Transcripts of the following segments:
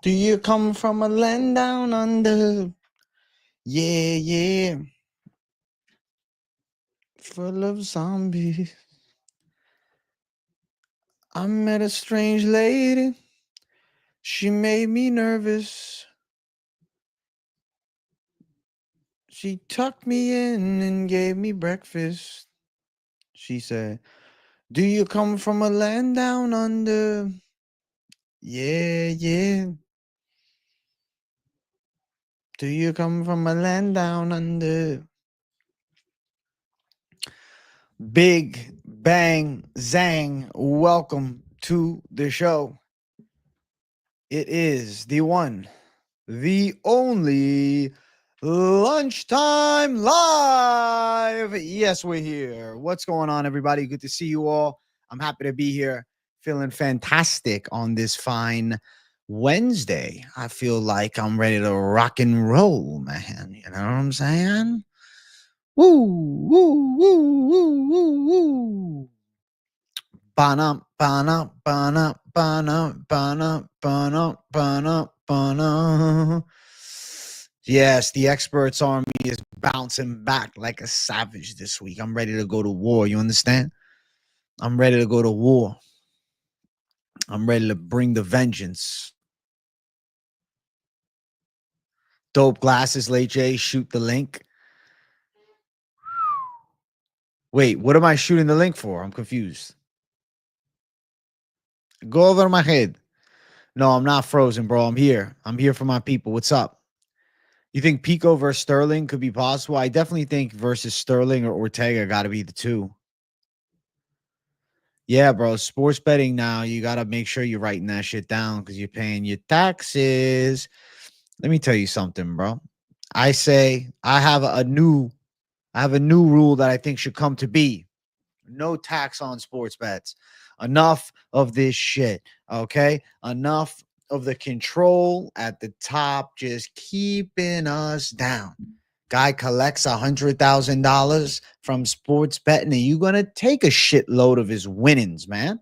Do you come from a land down under? Yeah, yeah. Full of zombies. I met a strange lady. She made me nervous. She tucked me in and gave me breakfast. She said, do you come from a land down under? Yeah, yeah. Do you come from a land down under? Big bang zang. Welcome to the show. It is the one, the only Lunchtime Live. Yes, we're here. What's going on, everybody? Good to see you all. I'm happy to be here. Feeling fantastic on this fine Wednesday. I feel like I'm ready to rock and roll, man. You know what I'm saying? Woo, woo, woo, woo, woo, woo. Ba-na, ba-na, ba-na, ba-na, ba-na, ba-na, ba-na, ba-na. Yes, the experts army is bouncing back like a savage this week. I'm ready to go to war. You understand? I'm ready to go to war. I'm ready to bring the vengeance. Dope glasses, late J. Shoot the link. Wait, what am I shooting the link for? I'm confused. Go over my head. No, I'm not frozen, bro. I'm here. I'm here for my people. What's up? You think Pico versus Sterling could be possible? I definitely think versus Sterling or Ortega got to be the two. Yeah, bro. Sports betting now, you got to make sure you're writing that shit down because you're paying your taxes. Let me tell you something, bro. I say I have a new rule that I think should come to be. No tax on sports bets. Enough of this shit. Okay? Enough of the control at the top just keeping us down. Guy collects $100,000 from sports betting, and you're gonna take a shitload of his winnings, man.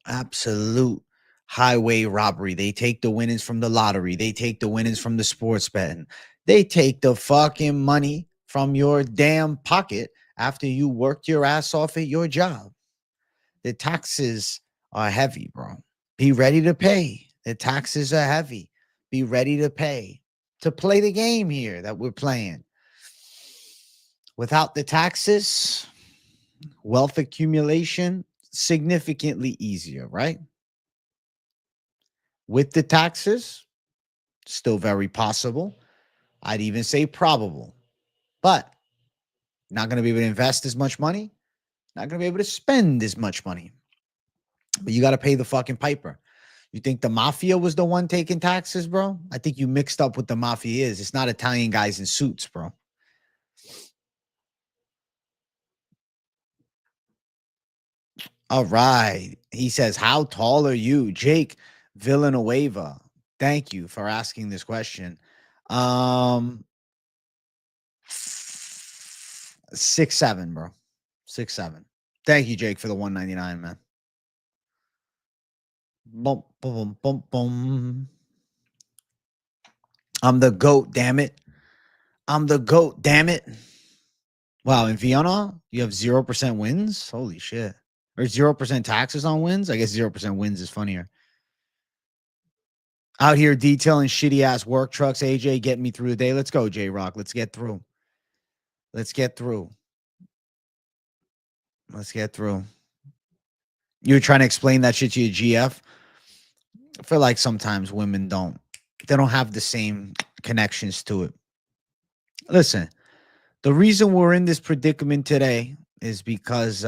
Absolute highway robbery. They take the winnings from the lottery. They take the winnings from the sports betting. They take the fucking money from your damn pocket after you worked your ass off at your job. The taxes are heavy, bro. Be ready to pay. The taxes are heavy. Be ready to pay to play the game here that we're playing. Without the taxes, wealth accumulation significantly easier, right? With the taxes, still very possible. I'd even say probable, but not going to be able to invest as much money, not going to be able to spend as much money. But you got to pay the fucking piper. You think the mafia was the one taking taxes, bro? I think you mixed up what the mafia is. It's not Italian guys in suits, bro. All right. He says, how tall are you? Jake Villanueva. Thank you for asking this question. 6'7", bro. 6'7". Thank you, Jake, for the 199, man. Boom, boom, boom, boom. I'm the GOAT, damn it. I'm the GOAT, damn it. Wow, in Vienna, you have 0% wins? Holy shit. Or 0% taxes on wins? I guess 0% wins is funnier. Out here detailing shitty-ass work trucks, AJ, getting me through the day. Let's go, J-Rock. Let's get through. Let's get through. Let's get through. You were trying to explain that shit to your GF? I feel like sometimes women they don't have the same connections to it. Listen, the reason we're in this predicament today is because,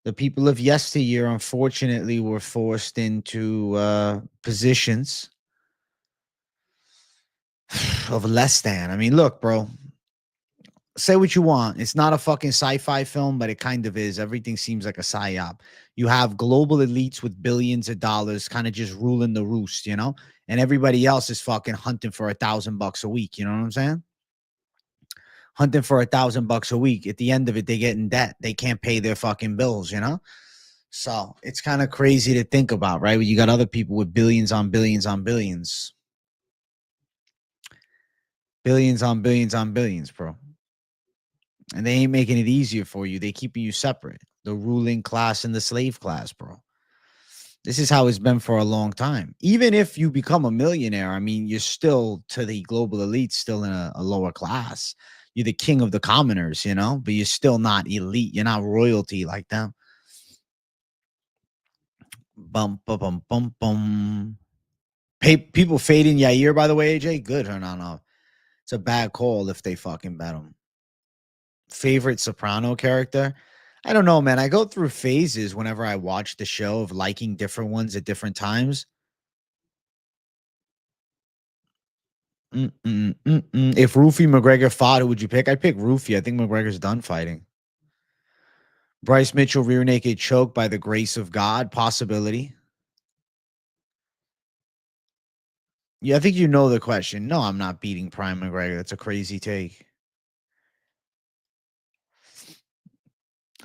the people of yesteryear, unfortunately, were forced into positions of less than. I mean, look, bro, say what you want. It's not a fucking sci-fi film, but it kind of is. Everything seems like a psyop. You have global elites with billions of dollars kind of just ruling the roost, you know? And everybody else is fucking hunting for $1,000 a week. You know what I'm saying? Hunting for $1,000 a week. At the end of it, they get in debt. They can't pay their fucking bills, you know? So it's kind of crazy to think about, right? You got other people with billions on billions on billions. Billions on billions on billions, bro. And they ain't making it easier for you. They keeping you separate. The ruling class and the slave class, bro. This is how it's been for a long time. Even if you become a millionaire, I mean, you're still to the global elite, still in a lower class. You're the king of the commoners, you know, but you're still not elite. You're not royalty like them. Bum, bum, bum, bum, bum. People fading Yair, by the way, AJ. Good or no? It's a bad call if they fucking bet him. Favorite Soprano character? I don't know, man. I go through phases whenever I watch the show of liking different ones at different times. If Rufy McGregor fought, who would you pick? I'd pick Rufy. I think McGregor's done fighting. Bryce Mitchell rear naked choke by the grace of God. Possibility. Yeah, I think you know the question. No, I'm not beating Prime McGregor. That's a crazy take.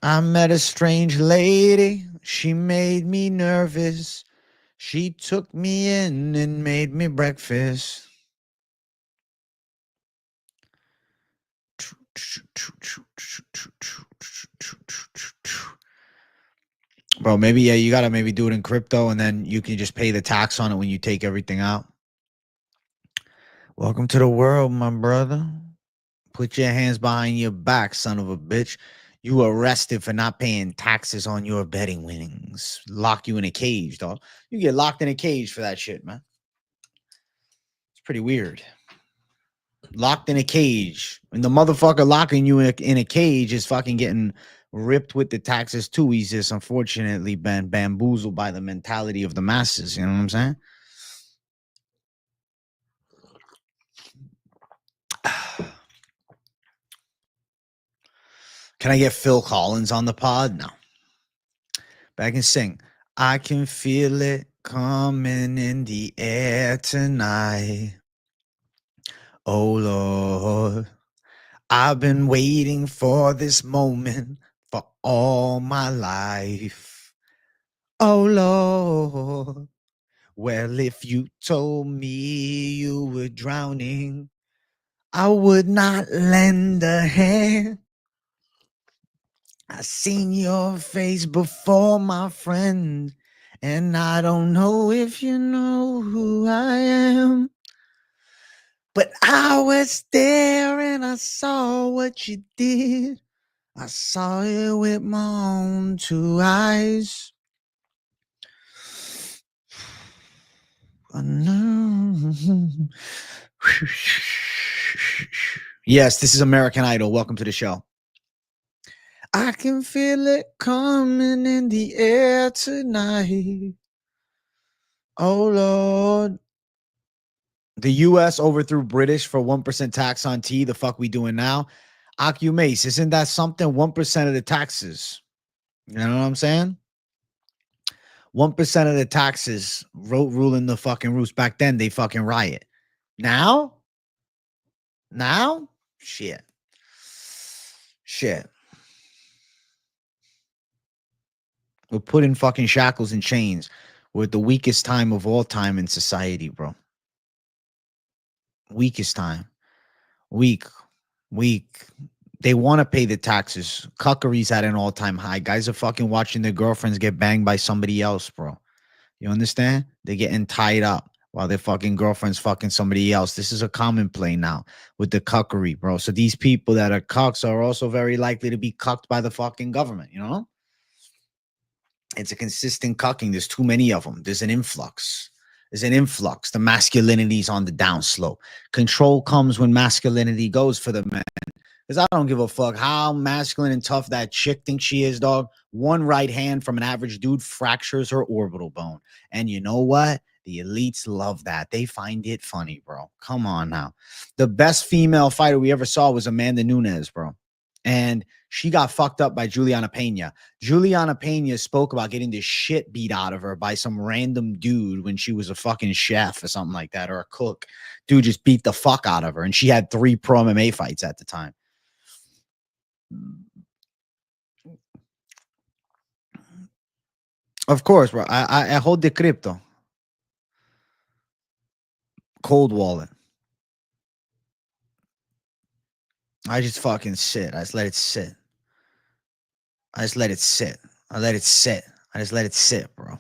I met a strange lady. She made me nervous. She took me in and made me breakfast. Bro, maybe, yeah, you got to maybe do it in crypto and then you can just pay the tax on it when you take everything out. Welcome to the world, my brother. Put your hands behind your back, son of a bitch. You arrested for not paying taxes on your betting winnings. Lock you in a cage, dog. You get locked in a cage for that shit, man. It's pretty weird. Locked in a cage. And the motherfucker locking you in a cage is fucking getting ripped with the taxes too. He's just unfortunately been bamboozled by the mentality of the masses. You know what I'm saying? Can I get Phil Collins on the pod? No. But I can sing. I can feel it coming in the air tonight. Oh Lord, I've been waiting for this moment for all my life. Oh Lord, well, if you told me you were drowning, I would not lend a hand. I seen your face before, my friend, and I don't know if you know who I am. But I was there and I saw what you did. I saw it with my own two eyes. Yes, this is American Idol. Welcome to the show. I can feel it coming in the air tonight. Oh, Lord. The U.S. overthrew British for 1% tax on tea. The fuck we doing now? Mace, isn't that something? 1% of the taxes. You know what I'm saying? 1% of the taxes ruling the fucking roost. Back then, they fucking riot. Now? Shit. We're put in fucking shackles and chains. We're at the weakest time of all time in society, bro. Weakest time. Weak. They want to pay the taxes. Cuckery's at an all-time high. Guys are fucking watching their girlfriends get banged by somebody else, bro. You understand? They're getting tied up while their fucking girlfriend's fucking somebody else. This is a common play now with the cuckery, bro. So these people that are cucks are also very likely to be cucked by the fucking government, you know? It's a consistent cucking. There's too many of them. There's an influx. The masculinity's on the downslope. Control comes when masculinity goes for the men. Because I don't give a fuck how masculine and tough that chick thinks she is, dog. One right hand from an average dude fractures her orbital bone. And you know what? The elites love that. They find it funny, bro. Come on now. The best female fighter we ever saw was Amanda Nunes, bro. And she got fucked up by Juliana Pena. Juliana Pena spoke about getting the shit beat out of her by some random dude when she was a fucking chef or something like that, or a cook. Dude just beat the fuck out of her. And she had 3 pro MMA fights at the time. Of course, bro. I hold the crypto. Cold wallet. I just fucking sit. I just let it sit. I just let it sit. I let it sit. I just let it sit, bro.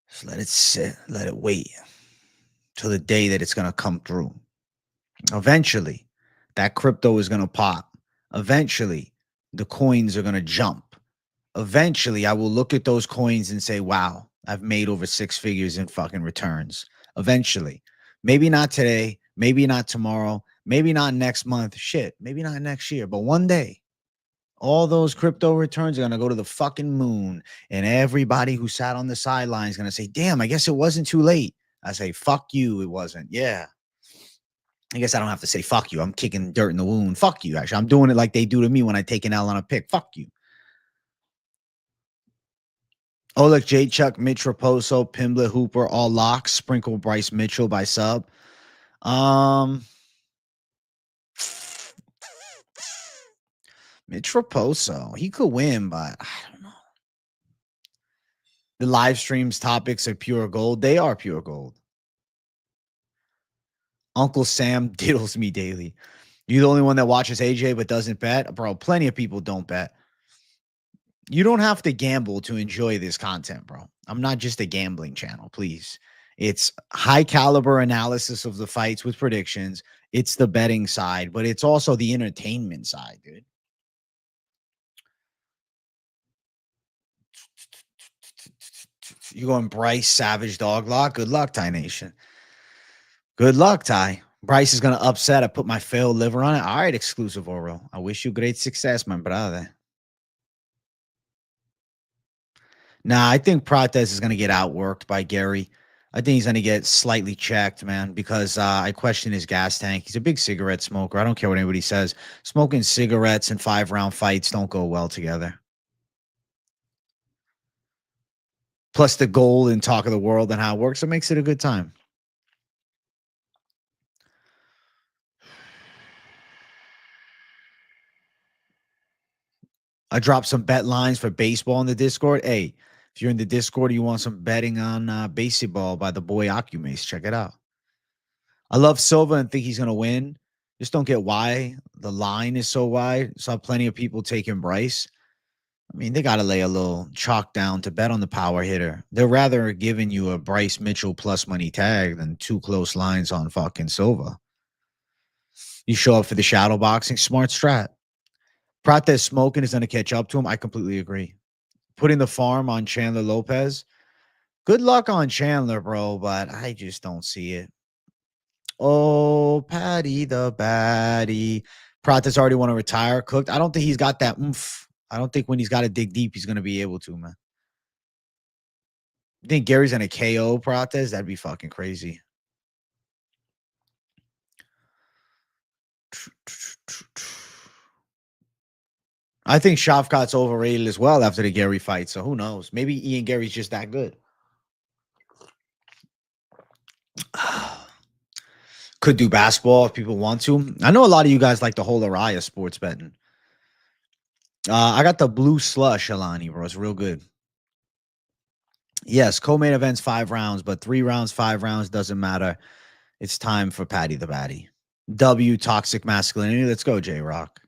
Just let it sit. Let it wait till the day that it's gonna come through. Eventually, that crypto is gonna pop. Eventually, the coins are gonna jump. Eventually, I will look at those coins and say, wow, I've made over six figures in fucking returns. Eventually. Maybe not today, maybe not tomorrow, maybe not next month. Shit, maybe not next year, but one day, all those crypto returns are going to go to the fucking moon. And everybody who sat on the sidelines is going to say, damn, I guess it wasn't too late. I say, fuck you, it wasn't. Yeah. I guess I don't have to say fuck you. I'm kicking dirt in the wound. Fuck you. Actually, I'm doing it like they do to me when I take an L on a pick. Fuck you. Oleg J. Chuck, Mitch Raposo, Pimblett Hooper, all locks. Sprinkle Bryce Mitchell by sub. Mitch Raposo, he could win, but I don't know. The live streams topics are pure gold. They are pure gold. Uncle Sam diddles me daily. You're the only one that watches AJ but doesn't bet? Bro, plenty of people don't bet. You don't have to gamble to enjoy this content, bro. I'm not just a gambling channel, please. It's high caliber analysis of the fights with predictions. It's the betting side, but it's also the entertainment side, dude. You going Bryce Savage Dog Lock? Good luck, Ty Nation. Good luck, Ty. Bryce is going to upset. I put my failed liver on it. All right, exclusive Oro. I wish you great success, my brother. Nah, I think Prates is going to get outworked by Garry. I think he's going to get slightly checked, man, because I question his gas tank. He's a big cigarette smoker. I don't care what anybody says. Smoking cigarettes and 5-round fights don't go well together. Plus the goal and talk of the world and how it works, it makes it a good time. I dropped some bet lines for baseball in the Discord. Hey, if you're in the Discord, you want some betting on baseball by the boy Ocumace, check it out. I love Silva and think he's going to win. Just don't get why the line is so wide. Saw plenty of people taking Bryce. I mean, they got to lay a little chalk down to bet on the power hitter. They're rather giving you a Bryce Mitchell plus money tag than two close lines on fucking Silva. You show up for the shadow boxing, smart strat. Prates smoking is going to catch up to him. I completely agree. Putting the farm on Chandler Lopez. Good luck on Chandler, bro, but I just don't see it. Oh, Patty the baddie. Prates already want to retire. Cooked. I don't think he's got that oomph. I don't think when he's got to dig deep, he's going to be able to, man. You think Gary's going to KO Prates? That'd be fucking crazy. I think Shavkat's overrated as well after the Gary fight. So who knows? Maybe Ian Gary's just that good. Could do basketball if people want to. I know a lot of you guys like the whole Araya sports betting. I got the blue slush, Alani, bro. It's real good. Yes, co-main events 5 rounds, but 3 rounds, 5 rounds doesn't matter. It's time for Patty the Batty. W toxic masculinity. Let's go, J Rock.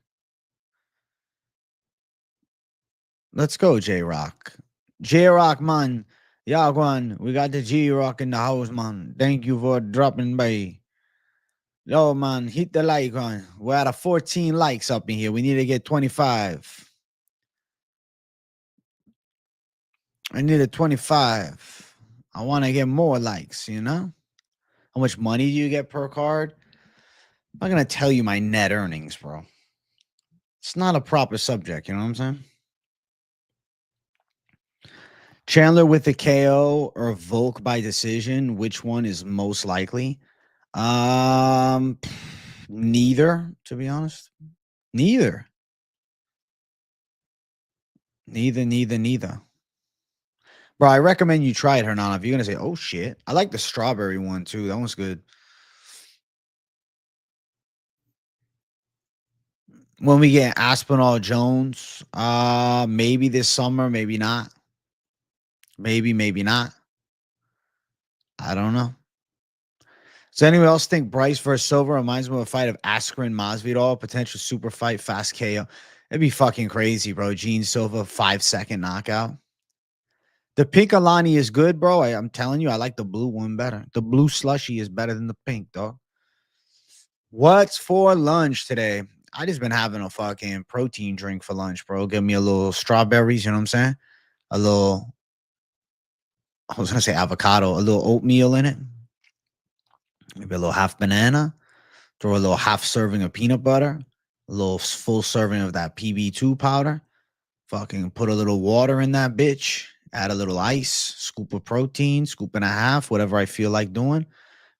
Let's go, J Rock. J Rock, man. Yagwan, we got the J Rock in the house, man. Thank you for dropping by. Yo, man, hit the like on. We're at a 14 likes up in here. We need to get 25. I need a 25. I want to get more likes, you know? How much money do you get per card? I'm not going to tell you my net earnings, bro. It's not a proper subject, you know what I'm saying? Chandler with the KO or Volk by decision, which one is most likely? Neither, to be honest. Neither. Neither. Bro, I recommend you try it, Hernan. If you're gonna say, oh shit. I like the strawberry one too. That one's good. When we get Aspinall Jones, maybe this summer, maybe not. Maybe not. I don't know. Does anyone else think Bryce versus Silva reminds me of a fight of Askren Masvidal, potential super fight, fast KO? It'd be fucking crazy, bro. Gene Silva, 5-second knockout. The pink Alani is good, bro. I'm telling you, I like the blue one better. The blue slushy is better than the pink, dog. What's for lunch today? I just been having a fucking protein drink for lunch, bro. Give me a little strawberries, you know what I'm saying? A little, I was gonna say avocado, a little oatmeal in it. Maybe a little half banana. Throw a little half serving of peanut butter, a little full serving of that PB2 powder. Fucking put a little water in that bitch. Add a little ice, scoop of protein, scoop and a half, whatever I feel like doing.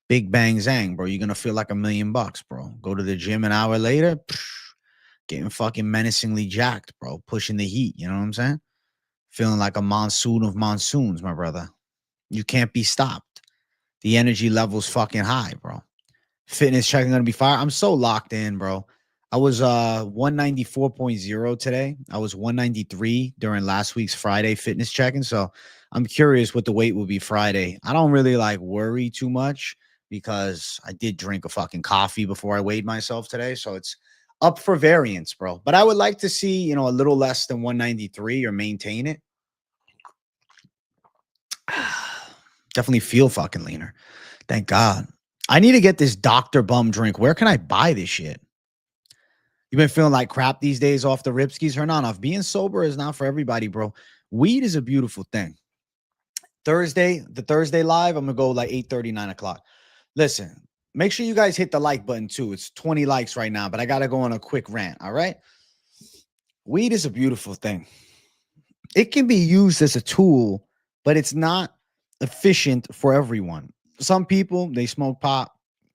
Big bang zang, bro. You're gonna feel like $1,000,000, bro. Go to the gym an hour later, getting fucking menacingly jacked, bro. Pushing the heat, you know what I'm saying? Feeling like a monsoon of monsoons, my brother. You can't be stopped. The energy level's fucking high, bro. Fitness checking gonna be fire. I'm so locked in, bro. I was 194.0 today. I was 193 during last week's Friday fitness checking. So I'm curious what the weight will be Friday. I don't really like worry too much because I did drink a fucking coffee before I weighed myself today. So it's up for variance, bro. But I would like to see, a little less than 193 or maintain it. Definitely feel fucking leaner. Thank God. I need to get this Dr. Bum drink. Where can I buy this shit? You've been feeling like crap these days off the ripskis? Hernan, being sober is not for everybody, bro. Weed is a beautiful thing. The Thursday live, I'm going to go like 8:30, 9 o'clock. Listen, make sure you guys hit the like button too. It's 20 likes right now, but I got to go on a quick rant, all right? Weed is a beautiful thing. It can be used as a tool, but it's not efficient for everyone. Some people, they smoke pot.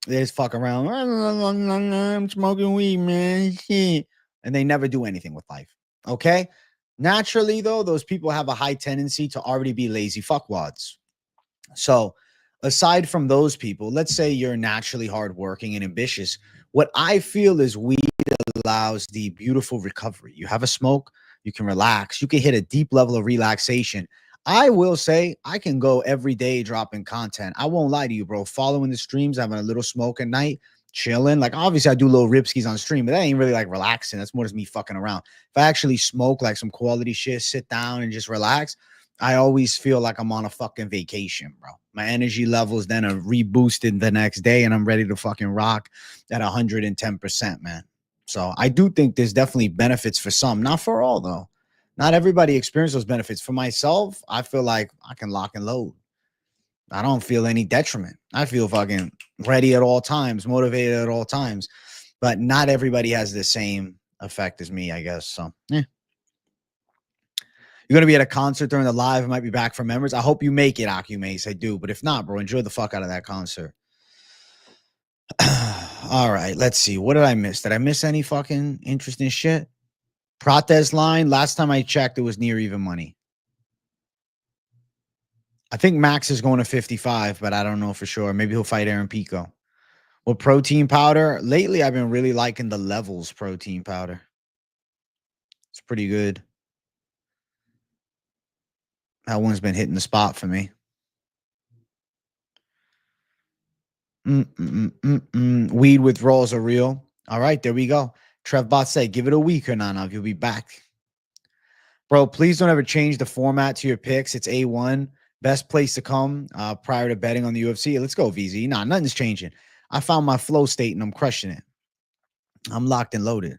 They just fuck around. I'm smoking weed, man. Shit. And they never do anything with life. Okay? Naturally, though, those people have a high tendency to already be lazy fuckwads. So, aside from those people, let's say you're naturally hardworking and ambitious. What I feel is weed allows the beautiful recovery. You have a smoke, you can relax, you can hit a deep level of relaxation. I will say I can go every day dropping content. I won't lie to you, bro. Following the streams, having a little smoke at night, chilling. Like, obviously, I do little ripskis on stream, but that ain't really like relaxing. That's more just me fucking around. If I actually smoke like some quality shit, sit down and just relax, I always feel like I'm on a fucking vacation, bro. My energy levels then are reboosted the next day, and I'm ready to fucking rock at 110%, man. So I do think there's definitely benefits for some, not for all, though. Not everybody experiences those benefits. For myself, I feel like I can lock and load. I don't feel any detriment. I feel fucking ready at all times, motivated at all times. But not everybody has the same effect as me, I guess. So, yeah. You're going to be at a concert during the live. It might be back for members. I hope you make it, Acumace. I do. But if not, bro, enjoy the fuck out of that concert. All right. Let's see. What did I miss? Did I miss any fucking interesting shit? Prates line. Last time I checked, it was near even money. I think Max is going to 55, but I don't know for sure. Maybe he'll fight Aaron Pico. Well, protein powder. Lately, I've been really liking the Levels protein powder. It's pretty good. That one's been hitting the spot for me. Weed withdrawals are real. All right, there we go. Trev Bot said, give it a week or not, you'll be back. Bro, please don't ever change the format to your picks. It's A1. Best place to come prior to betting on the UFC. Let's go, VZ. Nah, nothing's changing. I found my flow state and I'm crushing it. I'm locked and loaded.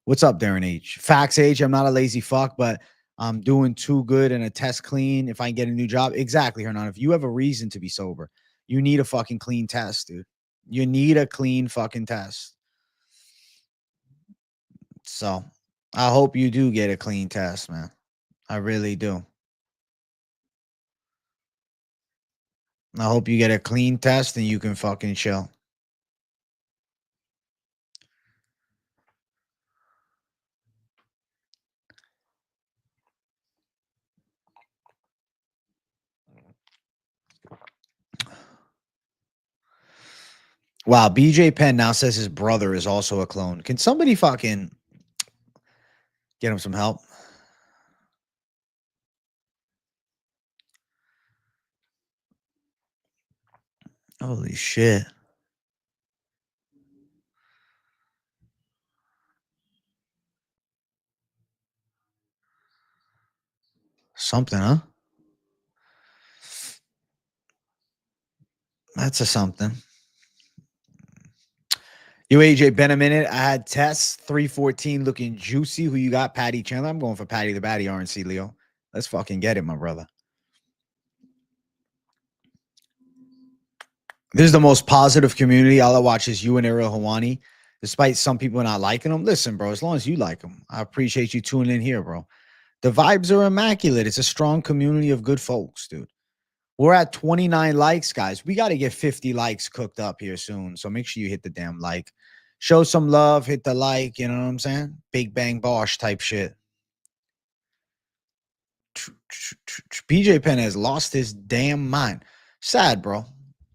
What's up, Darren H? Facts H. I'm not a lazy fuck, but I'm doing too good and a test clean if I can get a new job. Exactly, Hernan. If you have a reason to be sober, you need a fucking clean test, dude. You need a clean fucking test. So I hope you do get a clean test, man. I really do. I hope you get a clean test and you can fucking chill. Wow, BJ Penn now says his brother is also a clone. Can somebody fucking Get him some help. Holy shit. Something, huh? That's a something. You AJ, been a minute. I had Tess 314 looking juicy. Who you got? Patty Chandler. I'm going for Patty the Batty, RNC Leo. Let's fucking get it, my brother. This is the most positive community. All I watch is you and Ariel Hawani. Despite some people not liking them. Listen, bro, as long as you like them, I appreciate you tuning in here, bro. The vibes are immaculate. It's a strong community of good folks, dude. We're at 29 likes, guys. We got to get 50 likes cooked up here soon. So make sure you hit the damn like. Show some love, hit the like, you know what I'm saying? Big Bang Bosh type shit. PJ Penn has lost his damn mind. Sad, bro.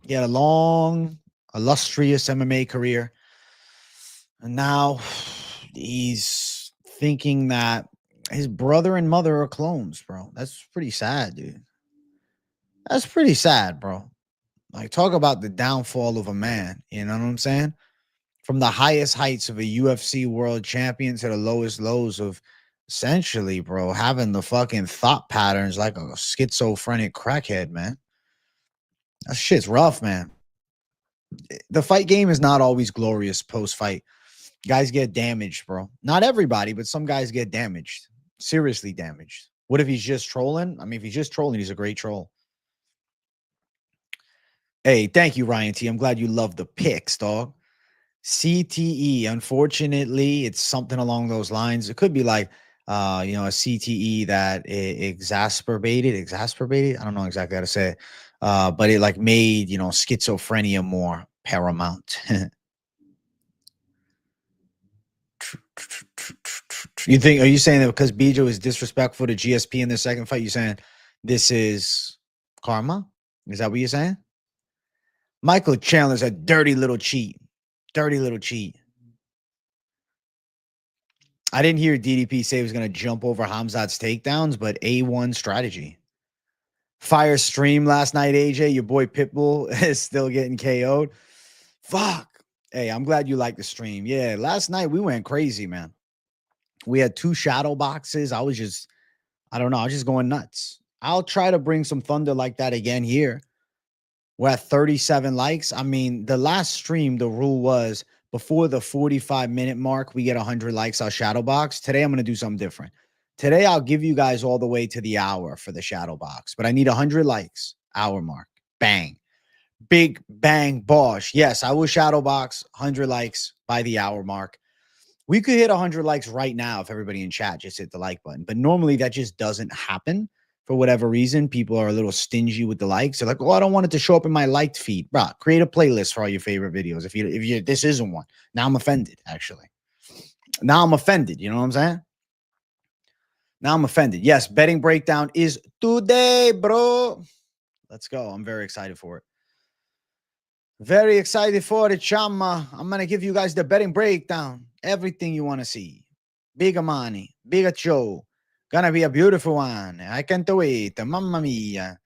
He had a long, illustrious MMA career. And now he's thinking that his brother and mother are clones, bro. That's pretty sad, dude. That's pretty sad, bro. Like, talk about the downfall of a man. You know what I'm saying? From the highest heights of a UFC world champion to the lowest lows of essentially, bro, having the fucking thought patterns like a schizophrenic crackhead, man. That shit's rough, man. The fight game is not always glorious post fight. Guys get damaged, bro. Not everybody, but some guys get damaged. Seriously damaged. What if he's just trolling? I mean, if he's just trolling, he's a great troll. Hey, thank you, Ryan T. I'm glad you love the picks, dog. CTE. Unfortunately, it's something along those lines. It could be like, a CTE that exacerbated. I don't know exactly how to say it. But it like made, schizophrenia more paramount. Are you saying that because Bijo is disrespectful to GSP in the second fight, you saying this is karma? Is that what you're saying? Michael Chandler's a dirty little cheat. Dirty little cheat. I didn't hear DDP say he was going to jump over Hamzat's takedowns, but A1 strategy. Fire stream last night, AJ. Your boy Pitbull is still getting KO'd. Fuck. Hey, I'm glad you like the stream. Yeah, last night we went crazy, man. We had 2 shadow boxes. I was just going nuts. I'll try to bring some thunder like that again here. We're at 37 likes. I mean, the last stream, the rule was before the 45-minute mark, we get 100 likes, our shadow box. Today, I'm going to do something different. Today, I'll give you guys all the way to the hour for the shadow box, but I need 100 likes, hour mark. Bang. Big bang bosh. Yes, I will shadow box 100 likes by the hour mark. We could hit 100 likes right now if everybody in chat just hit the like button, but normally that just doesn't happen. For whatever reason, people are a little stingy with the likes. They're like, "Oh, I don't want it to show up in my liked feed." Bro, create a playlist for all your favorite videos. If you this isn't one, now I'm offended. Actually, now I'm offended. You know what I'm saying? Now I'm offended. Yes, betting breakdown is today, bro. Let's go. I'm very excited for it. Very excited for it, chama. I'm gonna give you guys the betting breakdown. Everything you want to see. Bigger money, bigger show. Gonna be a beautiful one. I can't wait. Mamma mia.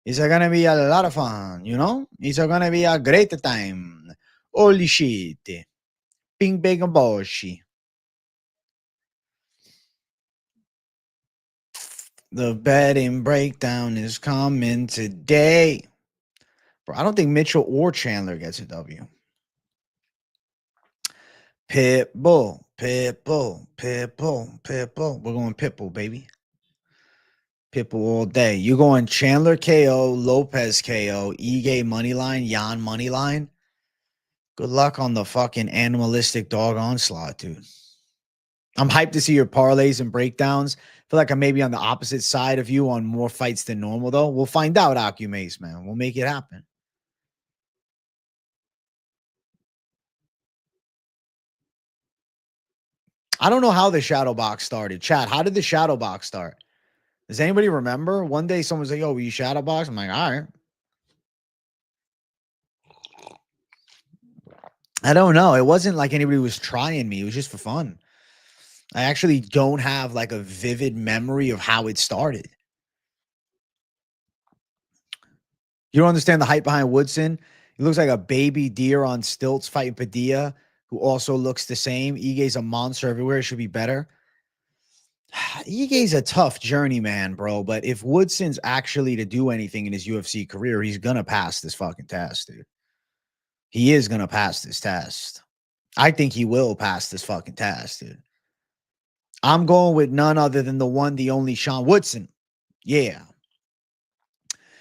It's gonna be a lot of fun, you know? It's gonna be a great time. Holy shit. Ping bang boshi. The betting breakdown is coming today. Bro, I don't think Mitchell or Chandler gets a W. Pitbull, Pitbull, Pitbull, Pitbull. We're going Pitbull, baby. Pitbull all day. You going Chandler KO, Lopez KO, Ige Moneyline, Jan Moneyline. Good luck on the fucking animalistic dog onslaught, dude. I'm hyped to see your parlays and breakdowns. I feel like I'm maybe on the opposite side of you on more fights than normal, though. We'll find out, Mace, man. We'll make it happen. I don't know how the shadow box started. Chat, how did the shadow box start? Does anybody remember? One day someone was like, "Oh, will you shadow box?" I'm like, all right. I don't know. It wasn't like anybody was trying me. It was just for fun. I actually don't have like a vivid memory of how it started. You don't understand the hype behind Woodson? He looks like a baby deer on stilts fighting Padilla, who also looks the same. Ige's a monster everywhere. It should be better. Ige's a tough journey, man, bro. But if Woodson's actually to do anything in his UFC career, he's gonna pass this fucking test, dude. He is gonna pass this test. I think he will pass this fucking test, dude. I'm going with none other than the one, the only Sean Woodson. Yeah.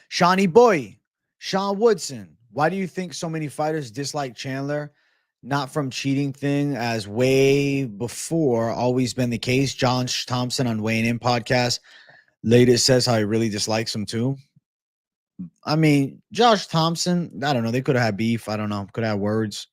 Shawnee boy, Sean Woodson. Why do you think so many fighters dislike Chandler? Not from cheating thing, as way before always been the case. Josh Thompson on Weighing In podcast latest says how he really dislikes him too. I mean, Josh Thompson, I don't know. They could have had beef. I don't know. Could have had words.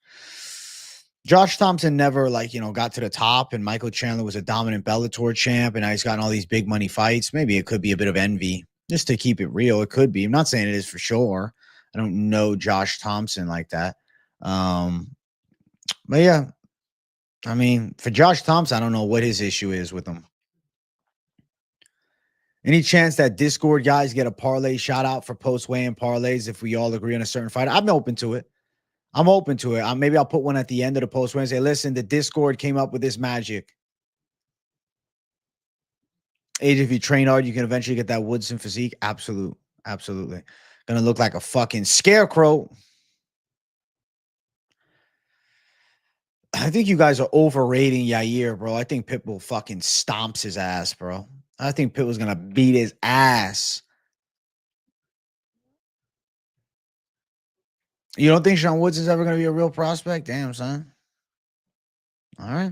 Josh Thompson never got to the top, and Michael Chandler was a dominant Bellator champ, and now he's gotten all these big money fights. Maybe it could be a bit of envy, just to keep it real. It could be. I'm not saying it is for sure. I don't know Josh Thompson like that. But yeah, I mean, for Josh Thompson, I don't know what his issue is with him. Any chance that Discord guys get a parlay shout out for post weigh-in parlays if we all agree on a certain fight? I'm open to it. Maybe I'll put one at the end of the post weigh and say, listen, the Discord came up with this magic. Age, if you train hard, you can eventually get that Woodson physique. Absolutely. Gonna look like a fucking scarecrow. I think you guys are overrating Yair, bro. I think Pitbull fucking stomps his ass, bro. I think Pitbull's gonna beat his ass. You don't think Sean Woods is ever gonna be a real prospect? Damn, son. All right.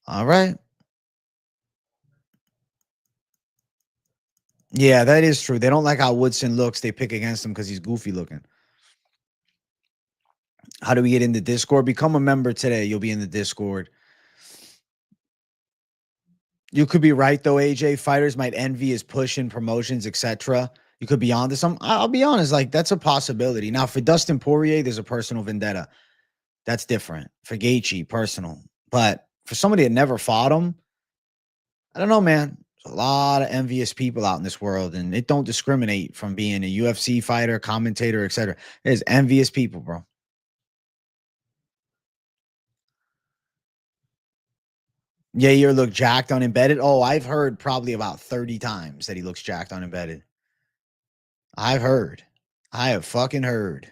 All right. Yeah, that is true. They don't like how Woodson looks. They pick against him because he's goofy looking. How do we get in the Discord? Become a member today. You'll be in the Discord. You could be right though, AJ. Fighters might envy his push in promotions, etc. You could be on to some. I'll be honest, like that's a possibility. Now, for Dustin Poirier, there's a personal vendetta. That's different. For Gaethje, personal. But for somebody that never fought him, I don't know, man. There's a lot of envious people out in this world, and it don't discriminate from being a UFC fighter, commentator, etc. There's envious people, bro. Yeah, you look jacked on embedded. Oh, I've heard probably about 30 times that he looks jacked on embedded. I've heard. I have fucking heard.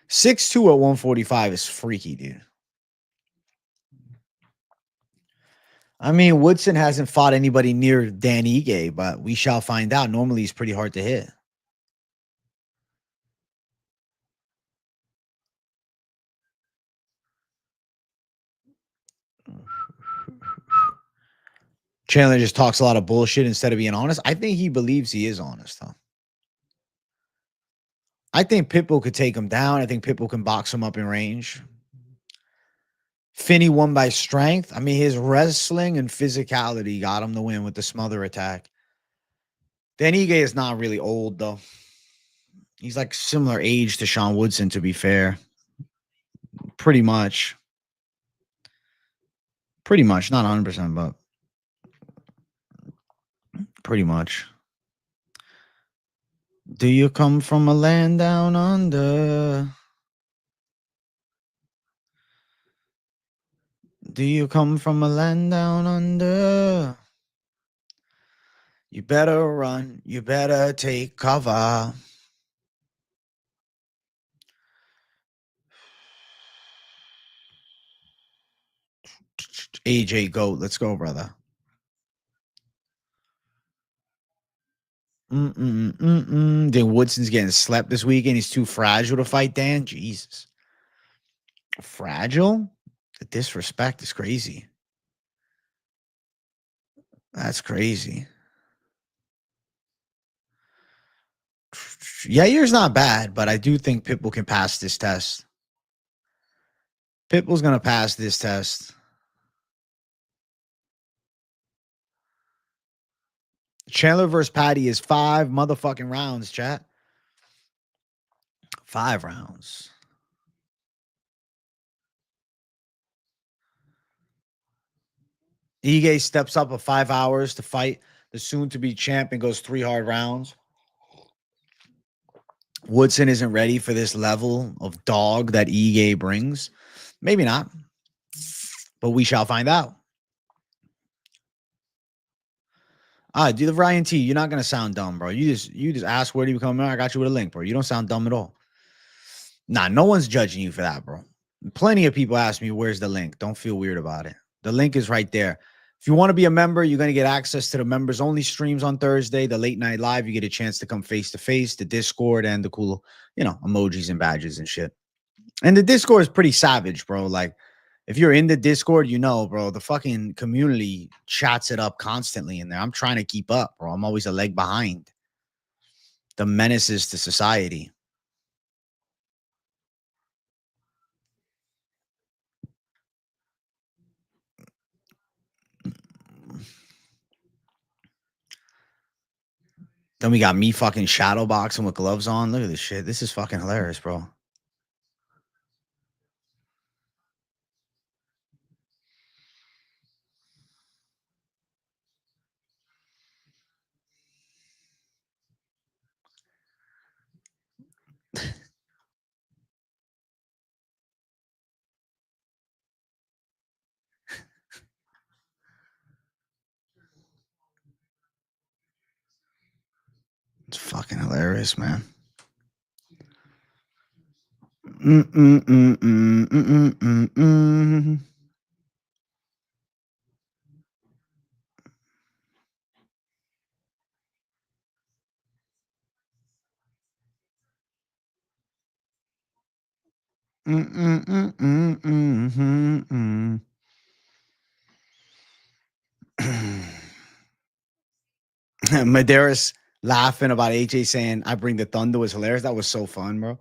6'2" at 145 is freaky, dude. I mean, Woodson hasn't fought anybody near Dan Ige, but we shall find out. Normally, he's pretty hard to hit. Chandler just talks a lot of bullshit instead of being honest. I think he believes he is honest, though. I think Pitbull could take him down. I think Pitbull can box him up in range. Finney won by strength. I mean, his wrestling and physicality got him the win with the smother attack. Dan Ige is not really old, though. He's like similar age to Sean Woodson, to be fair. Pretty much. Not 100%, but pretty much. Do you come from a land down under? Do you come from a land down under? You better run. You better take cover. AJ Goat. Let's go, brother. Then Woodson's getting slept this weekend. He's too fragile to fight Dan. Jesus. Fragile? The disrespect is crazy. That's crazy. Yair's not bad, but I do think Pitbull can pass this test. Pitbull's going to pass this test. Chandler versus Patty is 5 motherfucking rounds, chat. 5 rounds. Ige steps up of 5 hours to fight the soon-to-be champ and goes 3 hard rounds. Woodson isn't ready for this level of dog that Ige brings. Maybe not, but we shall find out. Do the Ryan T. You're not gonna sound dumb, bro. You just ask where do you come in. I got you with a link, bro. You don't sound dumb at all. Nah, no one's judging you for that, bro. Plenty of people ask me where's the link. Don't feel weird about it. The link is right there. If you want to be a member, you're going to get access to the members only streams on Thursday, the late night live. You get a chance to come face to face, the Discord, and the cool, emojis and badges and shit. And the Discord is pretty savage, bro. Like, if you're in the Discord, bro, the fucking community chats it up constantly in there. I'm trying to keep up, bro. I'm always a leg behind. The menaces to society. Then we got me fucking shadow boxing with gloves on. Look at this shit. This is fucking hilarious, bro. It's fucking hilarious, man. Medeiros laughing about AJ saying I bring the thunder was hilarious. That was so fun, bro.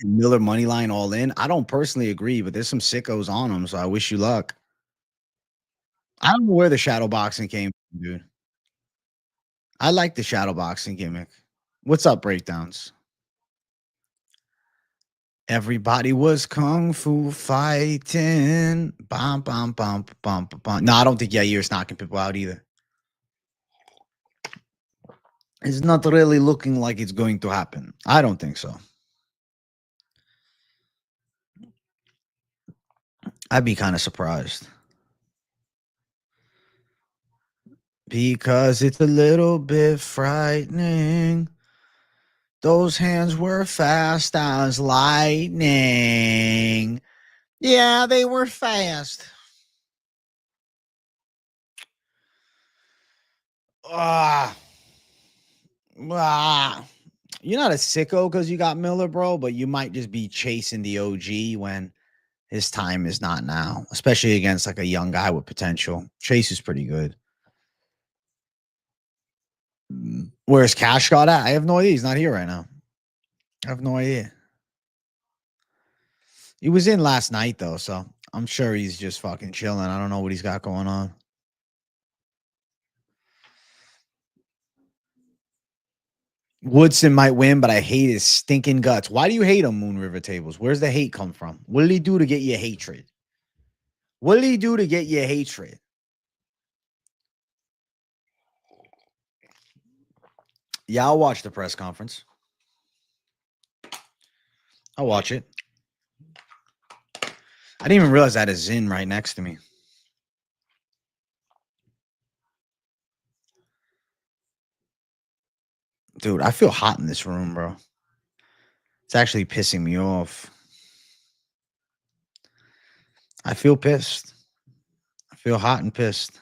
Miller money line all in. I don't personally agree, but there's some sickos on him, so I wish you luck. I don't know where the shadow boxing came from, dude. I like the shadow boxing gimmick. What's up, breakdowns? Everybody was kung fu fighting. Bum, bum, bum, bum, bum, bum. No, I don't think Yair's knocking people out either. It's not really looking like it's going to happen. I don't think so. I'd be kind of surprised. Because it's a little bit frightening. Those hands were fast as lightning. Yeah, they were fast. You're not a sicko because you got Miller, bro, but you might just be chasing the OG when his time is not now, especially against like a young guy with potential. Chase is pretty good. Where's Cash got at? I have no idea. He's not here right now. I have no idea. He was in last night though, so I'm sure he's just fucking chilling. I don't know what he's got going on. Woodson might win, but I hate his stinking guts. Why do you hate him, Moon River Tables? Where's the hate come from? What did he do to get your hatred? What did he do to get your hatred? Yeah, I'll watch the press conference. I'll watch it. I didn't even realize I had a Zin right next to me. Dude, I feel hot in this room, bro. It's actually pissing me off. I feel pissed. I feel hot and pissed.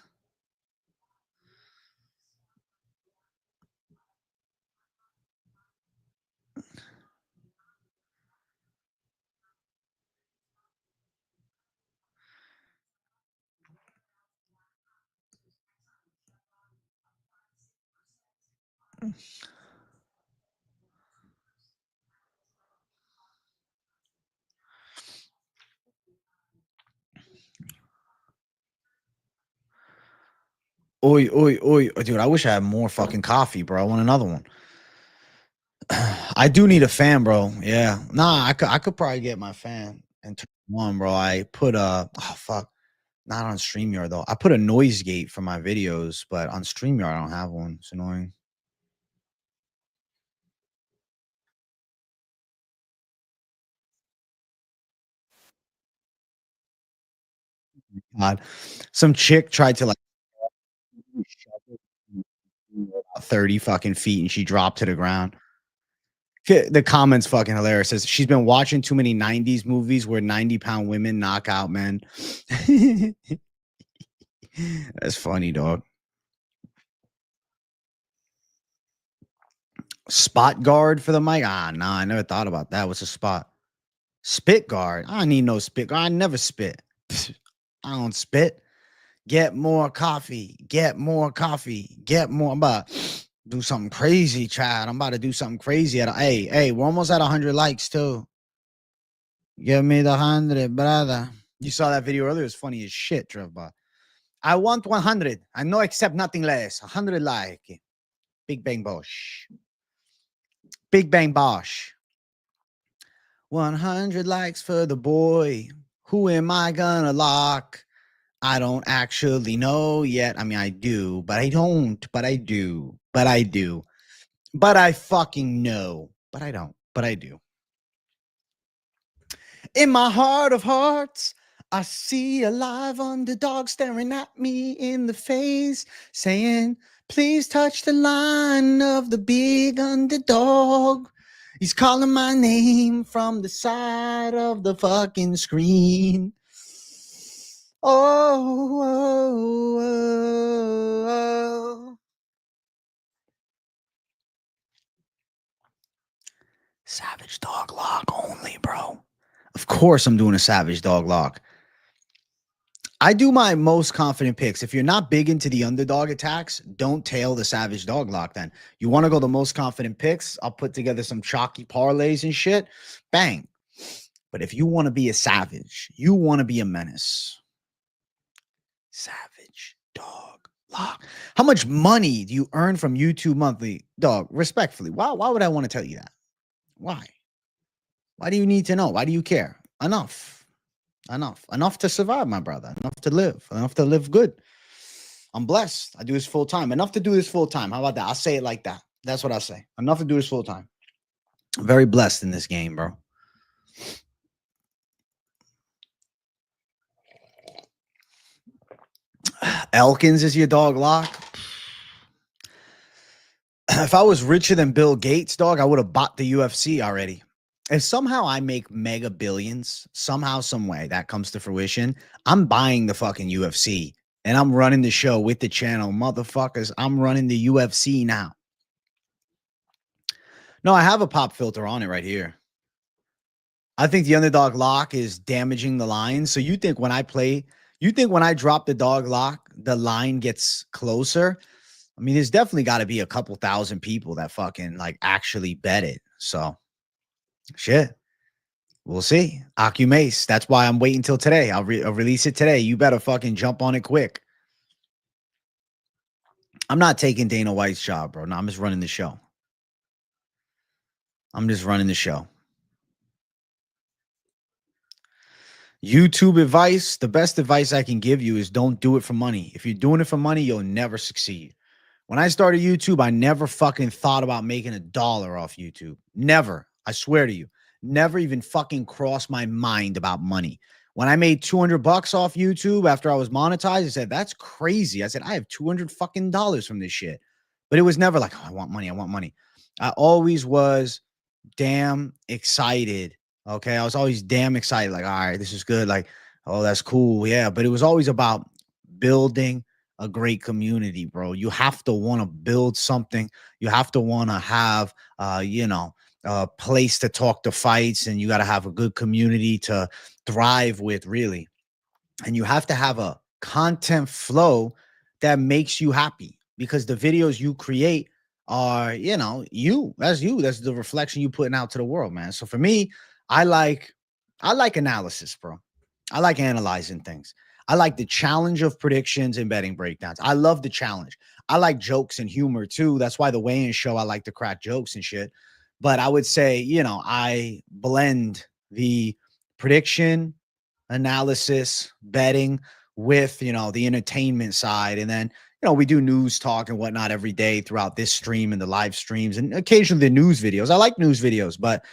Oi, oi, oi. Dude, I wish I had more fucking coffee, bro. I want another one. I do need a fan, bro. Yeah. Nah, I could probably get my fan and One, bro. I put a oh fuck. Not on StreamYard though. I put a noise gate for my videos, but on StreamYard I don't have one. It's annoying. God. Some chick tried to like 30 fucking feet and she dropped to the ground. The comments fucking hilarious. Says she's been watching too many 90s movies where 90-pound women knock out men. That's funny, dog. Spot guard for the mic? Ah, nah, I never thought about that. What's a spot? Spit guard? I don't need no spit guard. I never spit. I don't spit. Get more coffee. Get more coffee. Get more. I'm about to do something crazy, Chad. I'm about to do something crazy. Hey, we're almost at 100 likes, too. Give me the 100, brother. You saw that video earlier. It's funny as shit, Trevor. I want 100. I know accept nothing less. 100 like. Big Bang Bosh. Big Bang Bosh. 100 likes for the boy. Who am I gonna lock? I don't actually know yet. I mean, I do, but I don't. But I do. But I do. But I fucking know. But I don't. But I do. In my heart of hearts, I see a live underdog staring at me in the face, saying, please touch the line of the big underdog. He's calling my name from the side of the fucking screen. Oh. Savage dog lock only, bro. Of course I'm doing a savage dog lock. I do my most confident picks. If you're not big into the underdog attacks, don't tail the savage dog lock then. You want to go the most confident picks, I'll put together some chalky parlays and shit. Bang. But if you want to be a savage, you want to be a menace. Savage dog lock. How much money do you earn from YouTube monthly? Dog, respectfully, why would I want to tell you that? Why? Why do you need to know? Why do you care? Enough to survive, my brother. Enough to live good. I'm blessed. I do this full time. Enough to do this full time. How about that? I'll say it like that. That's what I say. Enough to do this full time. I'm very blessed in this game, bro. Elkins is your dog lock. If I was richer than Bill Gates, dog, I would have bought the UFC already. If somehow I make mega billions, somehow, some way that comes to fruition, I'm buying the fucking UFC and I'm running the show with the channel. Motherfuckers, I'm running the UFC now. No, I have a pop filter on it right here. I think the underdog lock is damaging the line. So you think when I drop the dog lock, the line gets closer? I mean, there's definitely got to be a couple thousand people that fucking like actually bet it. So shit. We'll see. Mace. That's why I'm waiting till today. I'll release it today. You better fucking jump on it quick. I'm not taking Dana White's job, bro. No, I'm just running the show. YouTube advice. The best advice I can give you is don't do it for money. If you're doing it for money, you'll never succeed. When I started YouTube, I never fucking thought about making $1 off YouTube. Never. I swear to you. Never even fucking crossed my mind about money. When I made $200 off YouTube after I was monetized, I said, that's crazy. I said, I have $200 fucking dollars from this shit. But it was never like, oh, I want money. I always was damn excited. Okay. I was always damn excited. Like, all right, this is good. Like, oh, that's cool. Yeah. But it was always about building a great community, bro. You have to want to build something. You have to want to have, a place to talk to fights, and you got to have a good community to thrive with, really. And you have to have a content flow that makes you happy, because the videos you create are, that's the reflection you putting out to the world, man. So for me, I like analysis, bro. I like analyzing things. I like the challenge of predictions and betting breakdowns. I love the challenge. I like jokes and humor too. That's why the weigh-in show, I like to crack jokes and shit. But I would say, I blend the prediction analysis, betting with, the entertainment side. And then, we do news talk and whatnot every day throughout this stream and the live streams and occasionally the news videos. I like news videos, but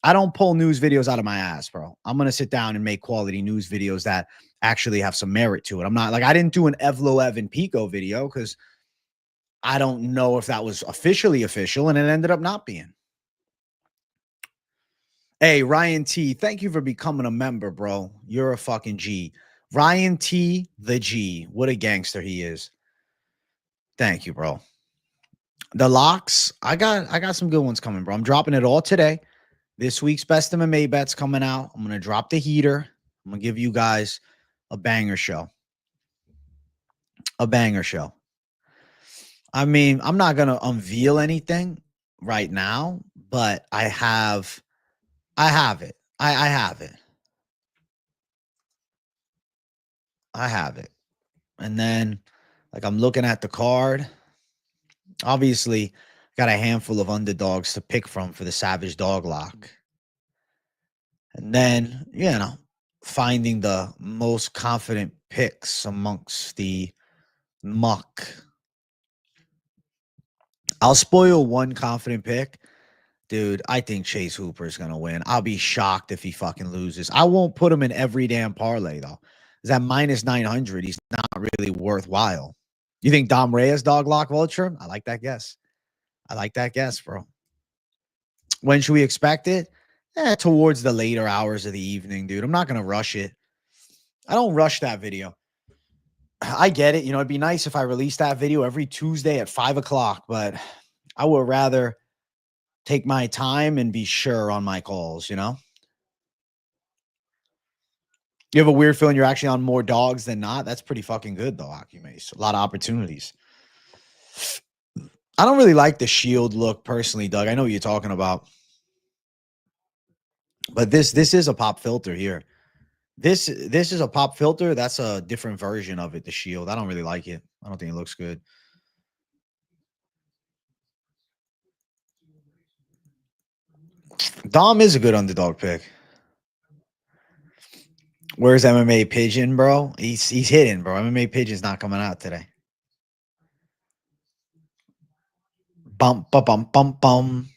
I don't pull news videos out of my ass, bro. I'm going to sit down and make quality news videos that actually have some merit to it. I'm not like, I didn't do an Evlo Evan Pico video because I don't know if that was officially official, and it ended up not being. Hey, Ryan T, thank you for becoming a member, bro. You're a fucking G. Ryan T, the G. What a gangster he is. Thank you, bro. The locks, I got some good ones coming, bro. I'm dropping it all today. This week's best MMA bets coming out. I'm going to drop the heater. I'm going to give you guys a banger show. A banger show. I mean, I'm not going to unveil anything right now, but I have it. I have it. I have it. And then, like, I'm looking at the card. Obviously, got a handful of underdogs to pick from for the Savage Dog Lock. And then, finding the most confident picks amongst the muck. I'll spoil one confident pick. Dude, I think Chase Hooper is going to win. I'll be shocked if he fucking loses. I won't put him in every damn parlay, though. Is that minus 900? He's not really worthwhile. You think Dom Reyes dog lock vulture? I like that guess. Bro. When should we expect it? Towards the later hours of the evening, dude. I'm not going to rush it. I don't rush that video. I get it. It'd be nice if I released that video every Tuesday at 5 o'clock, but I would rather take my time and be sure on my calls, You have a weird feeling you're actually on more dogs than not? That's pretty fucking good, though, Akimace. A lot of opportunities. I don't really like the shield look personally, Doug. I know what you're talking about. But this is a pop filter here. This is a pop filter. That's a different version of it, the shield. I don't really like it. I don't think it looks good. Dom is a good underdog pick. Where's MMA Pigeon, bro? He's hidden, bro. MMA Pigeon's not coming out today. Bum, bum, bum, bum, bum.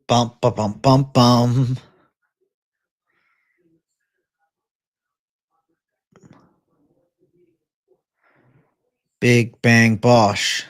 Bum, bum, bum, bum, bum. Big Bang Bosch.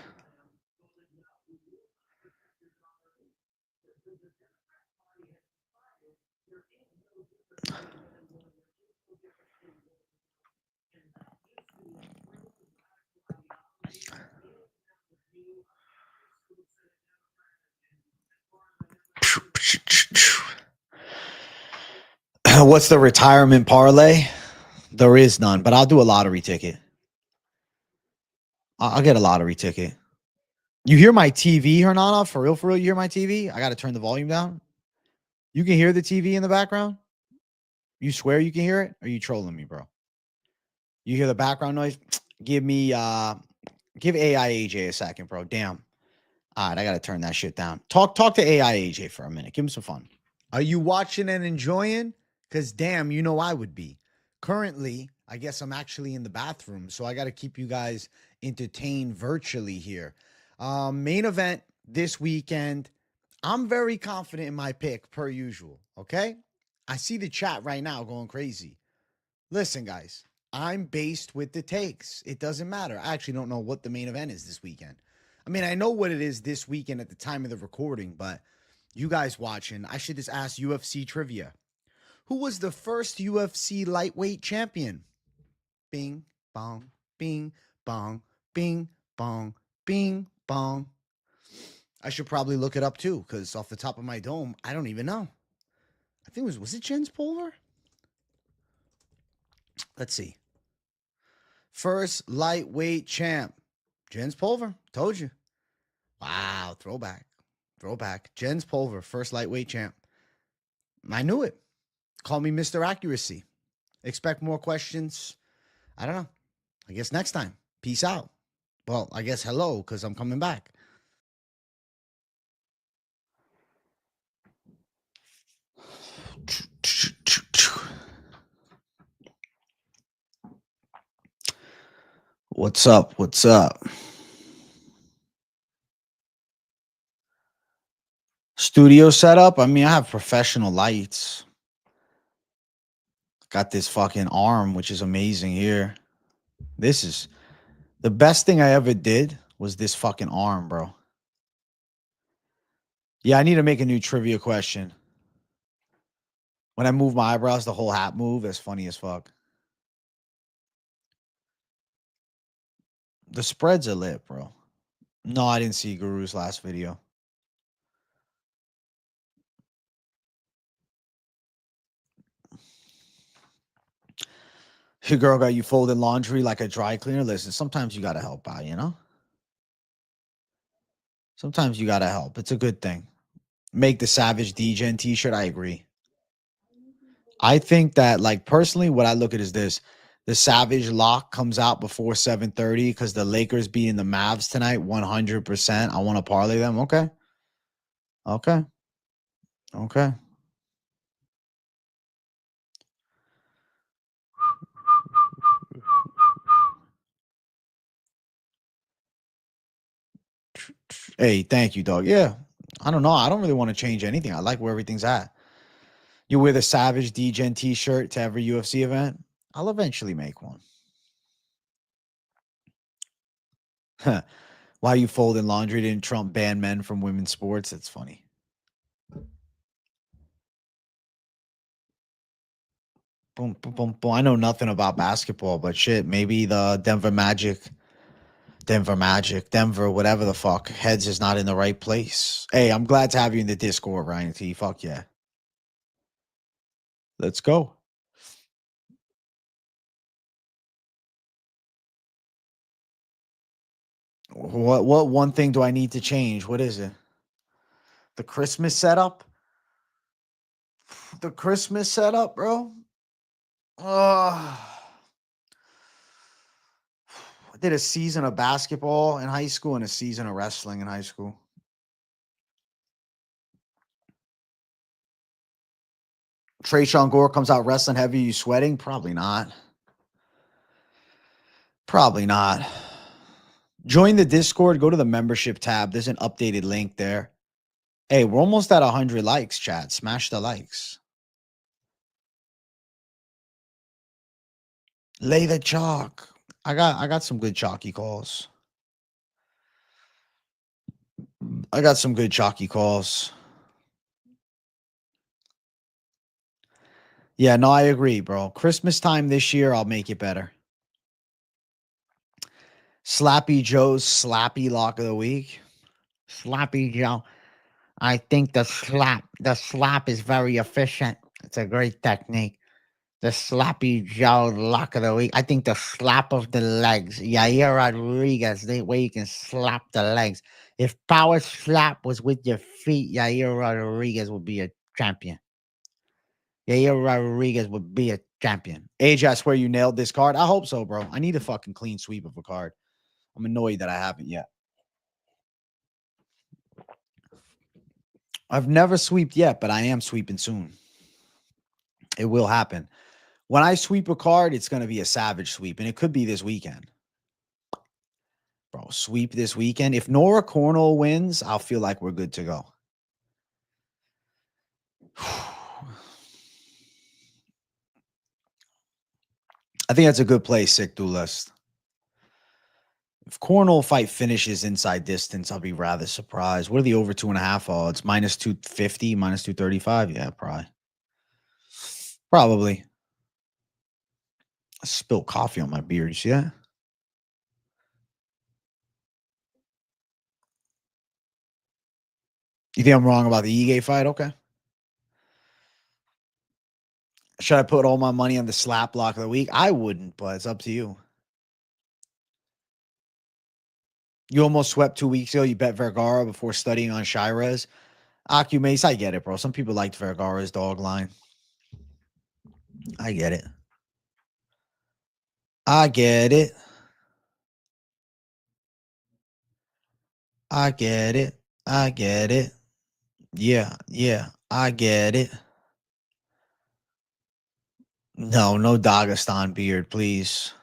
What's the retirement parlay? There is none, but I'll do a lottery ticket. I'll get a lottery ticket. You hear my TV, Hernana? For real, you hear my TV? I got to turn the volume down. You can hear the TV in the background? You swear you can hear it? Or are you trolling me, bro? You hear the background noise? Give AIAJ a second, bro. Damn. All right, I got to turn that shit down. Talk to AIAJ for a minute. Give him some fun. Are you watching and enjoying? Because damn, I would be. Currently, I guess I'm actually in the bathroom, so I got to keep you guys entertained virtually here. Main event this weekend. I'm very confident in my pick, per usual, okay? I see the chat right now going crazy. Listen, guys, I'm based with the takes. It doesn't matter. I actually don't know what the main event is this weekend. I mean, I know what it is this weekend at the time of the recording, but you guys watching, I should just ask UFC trivia. Who was the first UFC lightweight champion? Bing, bong, bing, bong, bing, bong, bing, bong. I should probably look it up too, because off the top of my dome, I don't even know. I think was it Jens Pulver? Let's see. First lightweight champ. Jens Pulver. Told you. Wow. Throwback. Jens Pulver, first lightweight champ. I knew it. Call me Mr. Accuracy. Expect more questions. I don't know. I guess next time. Peace out. Well, I guess hello, because I'm coming back. What's up? What's up? Studio setup? I mean, I have professional lights. Got this fucking arm, which is amazing here. This is the best thing I ever did was this fucking arm, bro. Yeah, I need to make a new trivia question. When I move my eyebrows, the whole hat move. That's funny as fuck. The spreads are lit, bro. No, I didn't see Guru's last video. Your girl got you folding laundry like a dry cleaner. Listen, sometimes you gotta help out, you know? Sometimes you gotta help. It's a good thing. Make the Savage DGen t-shirt. I agree. I think that, like, personally, what I look at is this. The Savage lock comes out before 7:30 because the Lakers beating the Mavs tonight, 100%. I want to parlay them. Okay. Okay. Okay. Hey, thank you, dog. Yeah. I don't know. I don't really want to change anything. I like where everything's at. You wear the Savage DGen t-shirt to every UFC event? I'll eventually make one. Why you folding laundry? Didn't Trump ban men from women's sports? That's funny. Boom, boom, boom, boom. I know nothing about basketball, but shit, maybe the Denver, whatever the fuck, heads is not in the right place. Hey, I'm glad to have you in the Discord, Ryan T. Fuck yeah. Let's go. What one thing do I need to change? What is it? The Christmas setup? The Christmas setup, bro? I did a season of basketball in high school and a season of wrestling in high school. Trayshawn Gore comes out wrestling heavy. You sweating? Probably not. Probably not. Join the Discord. Go to the membership tab. There's an updated link there. Hey, we're almost at 100 likes, chat. Smash the likes. Lay the chalk. I got some good chalky calls. I got some good chalky calls. Yeah, no, I agree, bro. Christmas time this year, I'll make it better. Slappy Joe's slappy lock of the week. Slappy Joe. I think the slap is very efficient. It's a great technique. The Slappy Joe lock of the week. I think the slap of the legs. Yair Rodriguez, the way you can slap the legs. If power slap was with your feet, Yair Rodriguez would be a champion. Yair Rodriguez would be a champion. AJ, I swear you nailed this card. I hope so, bro. I need a fucking clean sweep of a card. I'm annoyed that I haven't yet. I've never sweeped yet, but I am sweeping soon. It will happen. When I sweep a card, it's going to be a savage sweep, and it could be this weekend. Bro, sweep this weekend. If Nora Cornell wins, I'll feel like we're good to go. I think that's a good play, Sick Do List. If Cornell fight finishes inside distance, I'll be rather surprised. What are the over 2.5 odds? Minus 250, minus 235? Yeah, probably. Probably. I spilled coffee on my beard. You see that? You think I'm wrong about the Ige fight? Okay. Should I put all my money on the slap block of the week? I wouldn't, but it's up to you. You almost swept 2 weeks ago. You bet Vergara before studying on Shirez. Mace, I get it, bro. Some people liked Vergara's dog line. I get it. I get it. I get it. I get it. Yeah, yeah. I get it. No, no Dagestan beard, please.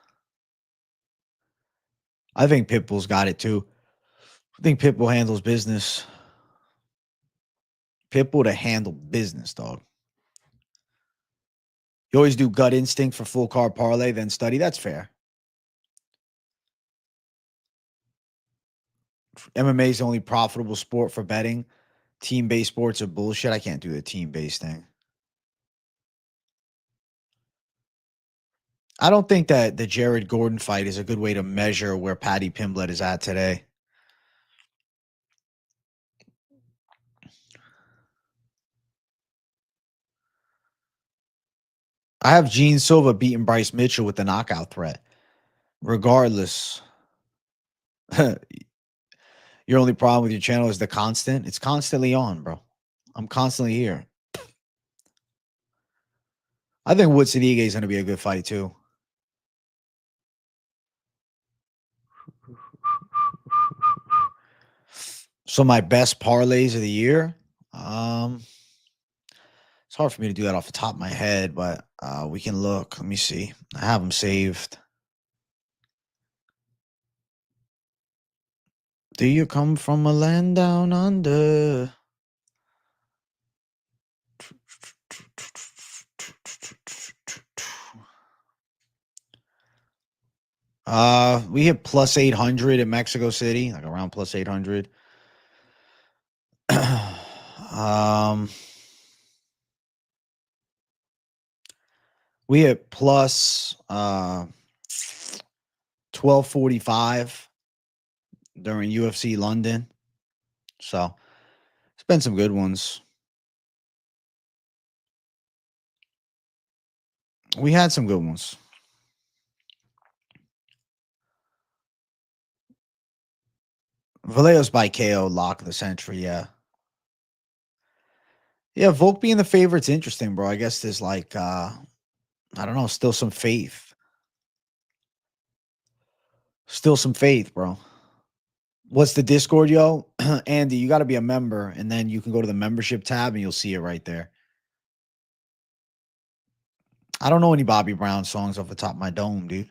I think Pitbull's got it too. I think Pitbull handles business. Pitbull to handle business, dog. You always do gut instinct for full card parlay, then study. That's fair. MMA is the only profitable sport for betting. Team-based sports are bullshit. I can't do the team-based thing. I don't think that the Jared Gordon fight is a good way to measure where Paddy Pimblett is at today. I have Gene Silva beating Bryce Mitchell with the knockout threat. Regardless, your only problem with your channel is the constant. It's constantly on, bro. I'm constantly here. I think Woodson Ige is going to be a good fight too. So my best parlays of the year. It's hard for me to do that off the top of my head, but we can look. Let me see. I have them saved. Do you come from a land down under? We hit plus 800 in Mexico City, like around plus 800. We hit plus 1245 during UFC London. So it's been some good ones. We had some good ones. Vallejo's by KO, lock of the century, yeah. Yeah, Volk being the favorite's interesting, bro. I guess there's like I don't know, still some faith. Still some faith, bro. What's the Discord, yo? Andy, you got to be a member, and then you can go to the membership tab and you'll see it right there. I don't know any Bobby Brown songs off the top of my dome, dude.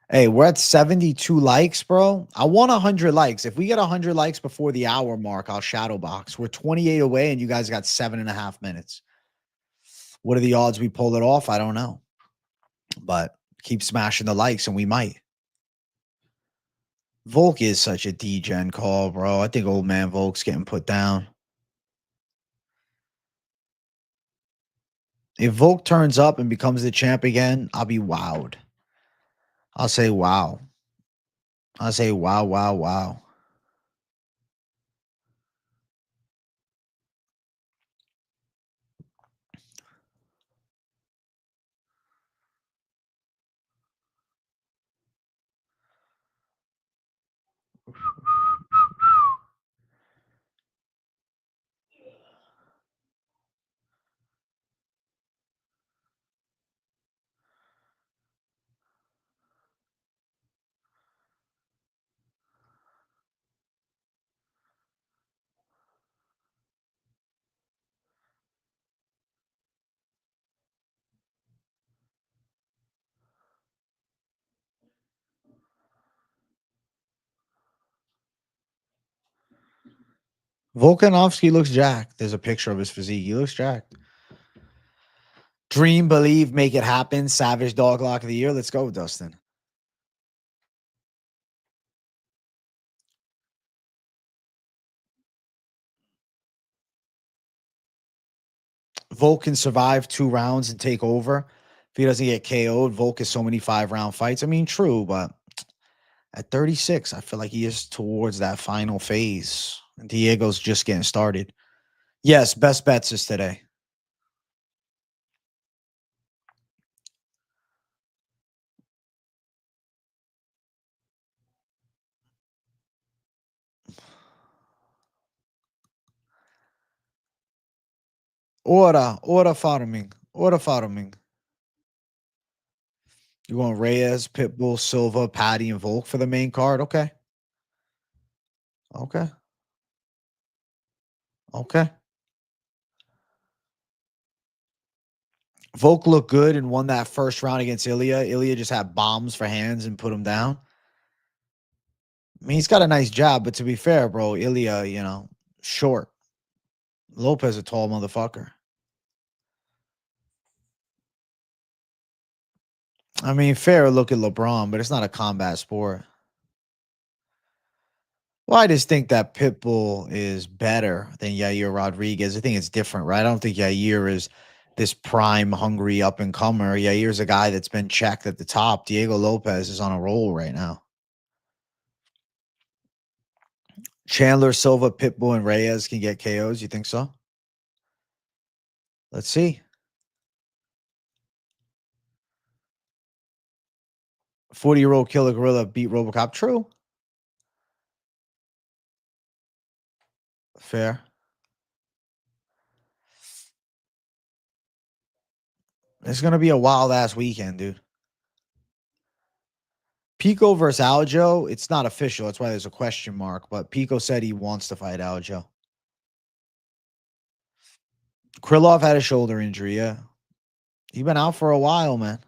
Hey, we're at 72 likes, bro. I want 100 likes. If we get 100 likes before the hour mark, I'll shadow box. We're 28 away, and you guys got 7.5 minutes. What are the odds we pull it off? I don't know. But keep smashing the likes, and we might. Volk is such a D-gen call, bro. I think old man Volk's getting put down. If Volk turns up and becomes the champ again, I'll be wowed. I'll say wow. I'll say wow, wow, wow. Volkanovski looks jacked. There's a picture of his physique. He looks jacked. Dream, believe, make it happen. Savage dog lock of the year. Let's go, Dustin. Volk can survive 2 rounds and take over. If he doesn't get KO'd, Volk is so many 5-round fights. I mean, true, but at 36, I feel like he is towards that final phase. Diego's just getting started. Yes, best bets is today. Order farming. Order farming. You want Reyes, Pitbull, Silva, Patty, and Volk for the main card? Okay. Okay. Okay. Volk looked good and won that first round against Ilya. Ilya just had bombs for hands and put him down. I mean, he's got a nice job, but to be fair, bro, Ilya, short. Lopez, a tall motherfucker. I mean, fair look at LeBron, but it's not a combat sport. Well, I just think that Pitbull is better than Yair Rodriguez. I think it's different, right? I don't think Yair is this prime, hungry up and comer. Yair's a guy that's been checked at the top. Diego Lopez is on a roll right now. Chandler, Silva, Pitbull, and Reyes can get KOs. You think so? Let's see. 40-year-old killer gorilla beat RoboCop. True. Fair. It's going to be a wild ass weekend, dude. Pico versus Aljo. It's not official. That's why there's a question mark. But Pico said he wants to fight Aljo. Krylov had a shoulder injury. Yeah. He's been out for a while, man.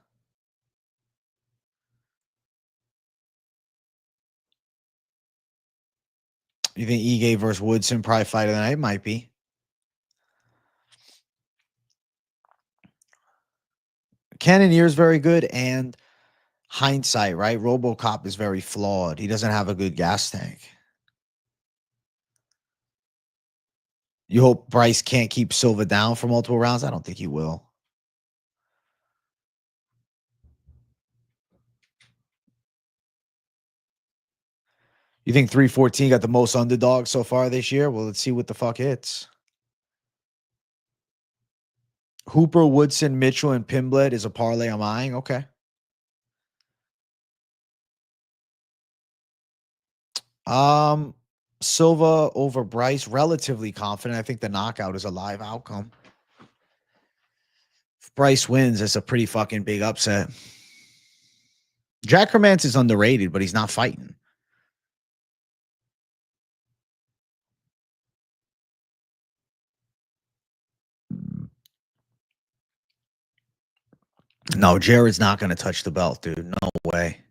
You think Ige versus Woodson probably fight of the night? Might be. Cannonier's very good, and hindsight, right? RoboCop is very flawed. He doesn't have a good gas tank. You hope Bryce can't keep Silva down for multiple rounds? I don't think he will. You think 314 got the most underdog so far this year? Well, let's see what the fuck hits. Hooper, Woodson, Mitchell, and Pimblett is a parlay I'm eyeing. Okay. Silva over Bryce, relatively confident. I think the knockout is a live outcome. If Bryce wins, it's a pretty fucking big upset. Jack Hermance is underrated, but he's not fighting. No, Jared's not going to touch the belt, dude. No way.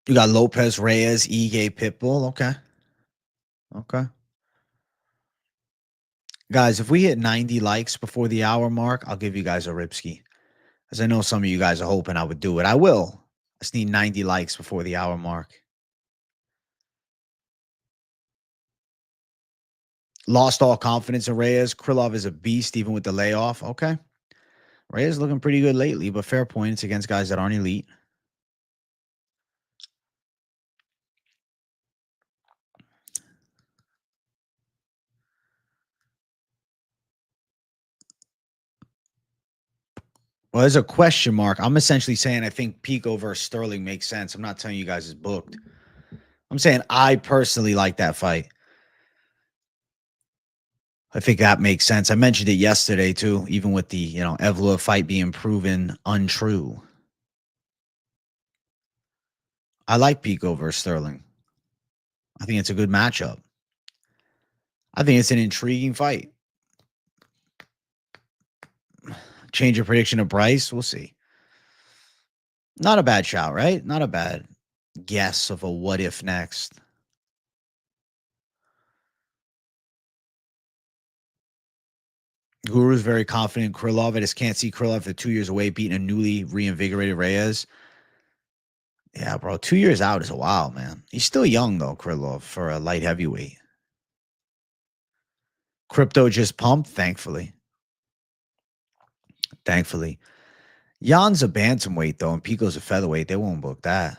You got Lopez, Reyes, Ige, Pitbull. Okay. Okay. Guys, if we hit 90 likes before the hour mark, I'll give you guys a Ripski. As I know some of you guys are hoping I would do it. I will. I just need 90 likes before the hour mark. Lost all confidence in Reyes. Krylov is a beast even with the layoff. Okay. Reyes looking pretty good lately, but fair points against guys that aren't elite. Well, there's a question mark. I'm essentially saying I think Pico versus Sterling makes sense. I'm not telling you guys it's booked. I'm saying I personally like that fight. I think that makes sense. I mentioned it yesterday too, even with the, Evloev fight being proven untrue. I like Pico versus Sterling. I think it's a good matchup. I think it's an intriguing fight. Change your prediction of Bryce. We'll see. Not a bad shout, right? Not a bad guess of a what if next. Guru's very confident in Krylov. I just can't see Krylov for 2 years away beating a newly reinvigorated Reyes. Yeah, bro. 2 years out is a while, man. He's still young, though, Krylov, for a light heavyweight. Crypto just pumped, thankfully. Thankfully. Jan's a bantamweight, though, and Pico's a featherweight. They won't book that.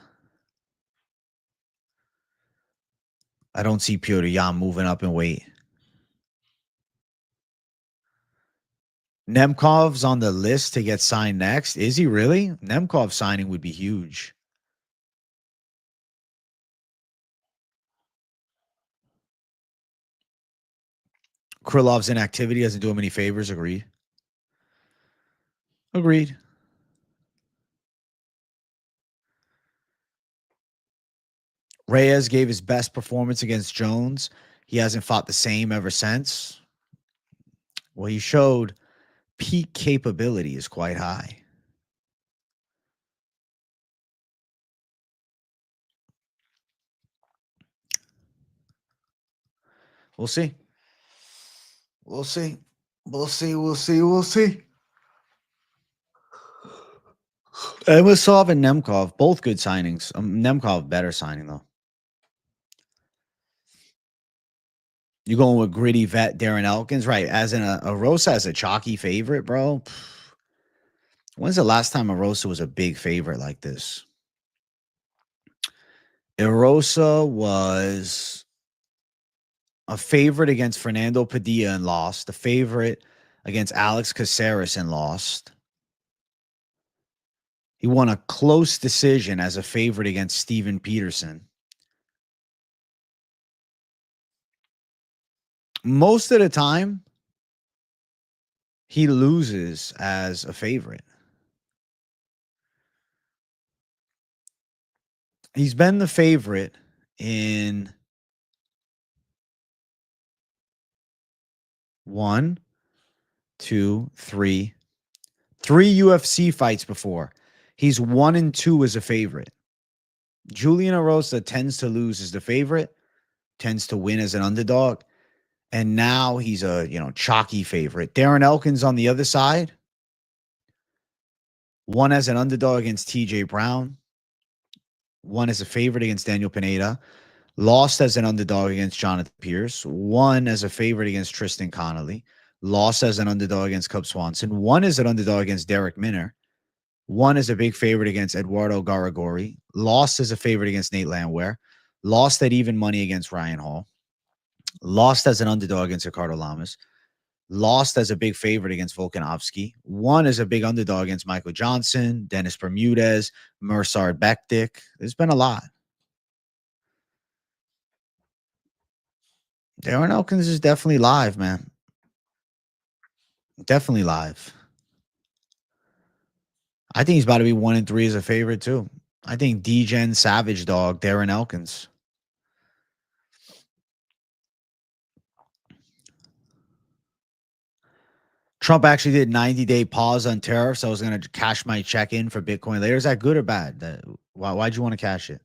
I don't see Piotr Jan moving up in weight. Nemkov's on the list to get signed next. Is he really? Nemkov signing would be huge. Krylov's inactivity doesn't do him any favors. Agreed. Agreed. Reyes gave his best performance against Jones. He hasn't fought the same ever since. Well, he showed peak capability is quite high. We'll see. We'll see. We'll see. We'll see. We'll see. Emisov and Nemkov, both good signings. Nemkov, better signing, though. You going with gritty vet Darren Elkins? Right. As in a Rosa as a chalky favorite, bro. When's the last time a Rosa was a big favorite like this? Erosa was a favorite against Fernando Padilla and lost. A favorite against Alex Caceres and lost. He won a close decision as a favorite against Steven Peterson. Most of the time, he loses as a favorite. He's been the favorite in 1, 2, 3 UFC fights before. He's 1-2 as a favorite. Julian Erosa tends to lose as the favorite, tends to win as an underdog, and now he's a chalky favorite. Darren Elkins on the other side, won as an underdog against TJ Brown, won as a favorite against Daniel Pineda, lost as an underdog against Jonathan Pierce, won as a favorite against Tristan Connolly, lost as an underdog against Cub Swanson, won as an underdog against Derek Minner, won as a big favorite against Eduardo Garagori, lost as a favorite against Nate Landwehr, lost at even money against Ryan Hall, lost as an underdog against Ricardo Lamas, lost as a big favorite against Volkanovski, won as a big underdog against Michael Johnson, Dennis Bermudez, Mirsad Bektik. There's been a lot. Darren Elkins is definitely live, man. Definitely live. I think he's about to be 1-3 as a favorite, too. I think D-Gen Savage Dog, Darren Elkins. Trump actually did 90-day pause on tariffs. I was going to cash my check in for Bitcoin later. Is that good or bad? Why'd you want to cash it?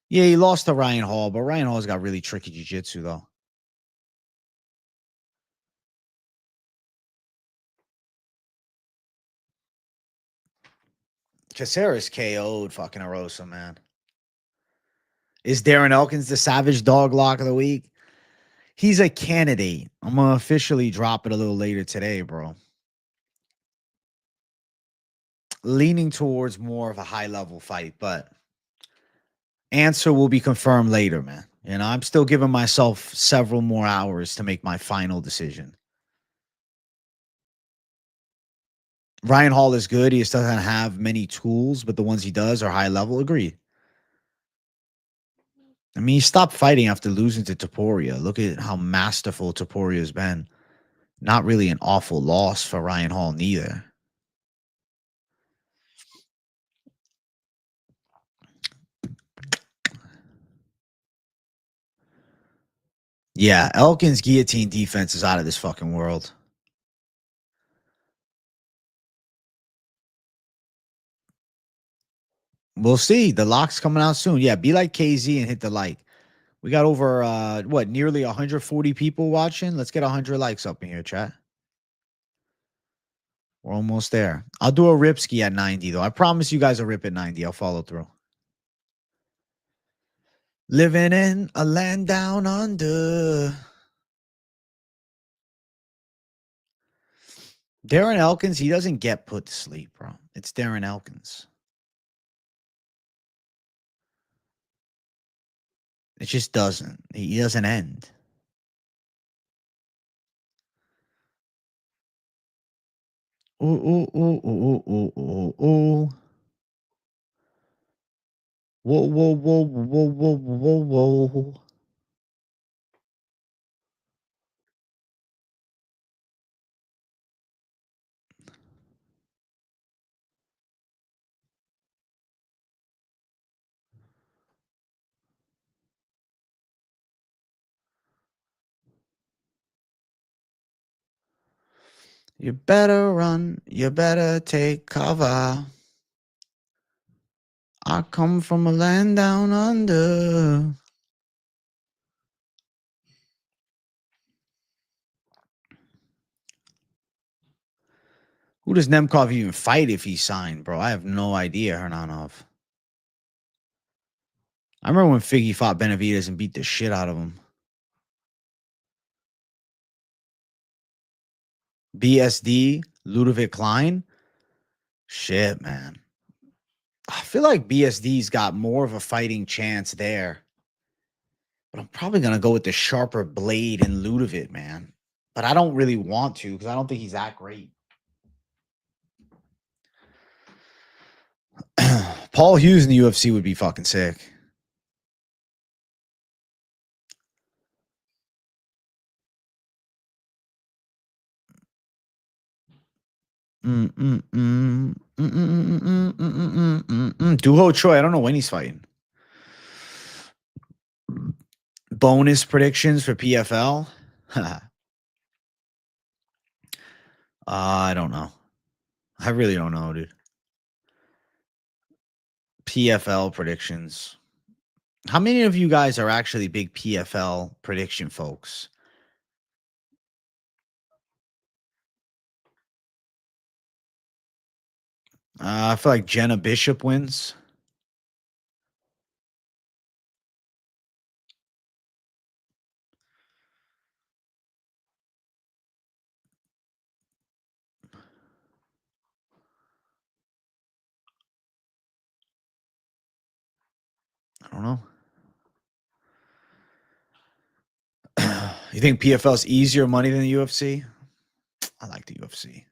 Yeah, he lost to Ryan Hall, but Ryan Hall's got really tricky jiu-jitsu, though. Caceres KO'd fucking Erosa, man. Is Darren Elkins the Savage Dog lock of the week? He's a candidate. I'm going to officially drop it a little later today, bro. Leaning towards more of a high-level fight, but answer will be confirmed later, man. I'm still giving myself several more hours to make my final decision. Ryan Hall is good. He just doesn't have many tools, but the ones he does are high level. Agreed. I mean, he stopped fighting after losing to Topuria. Look at how masterful Topuria has been. Not really an awful loss for Ryan Hall, neither. Yeah, Elkins' guillotine defense is out of this fucking world. We'll see. The lock's coming out soon. Yeah, be like KZ and hit the like. We got over, nearly 140 people watching. Let's get 100 likes up in here, chat. We're almost there. I'll do a Ripski at 90, though. I promise you guys a rip at 90. I'll follow through. Living in a land down under. Darren Elkins, he doesn't get put to sleep, bro. It's Darren Elkins. It just doesn't. He doesn't end. Ooh, ooh, ooh, ooh, ooh, ooh, ooh. Whoa, whoa, whoa, whoa, whoa, whoa, whoa. You better run. You better take cover. I come from a land down under. Who does Nemkov even fight if he's signed, bro? I have no idea, Hernanov. I remember when Figgy fought Benavidez and beat the shit out of him. BSD, Ludovic Klein. Shit, man. I feel like BSD's got more of a fighting chance there. But I'm probably going to go with the sharper blade in Ludovic, man. But I don't really want to because I don't think he's that great. Paul Hughes in the UFC would be fucking sick. Duho Choi. I don't know when he's fighting. Bonus predictions for PFL. I don't know. I really don't know, dude. PFL predictions. How many of you guys are actually big PFL prediction folks? I feel like Jenna Bishop wins. I don't know. You think PFL's easier money than the UFC? I like the UFC.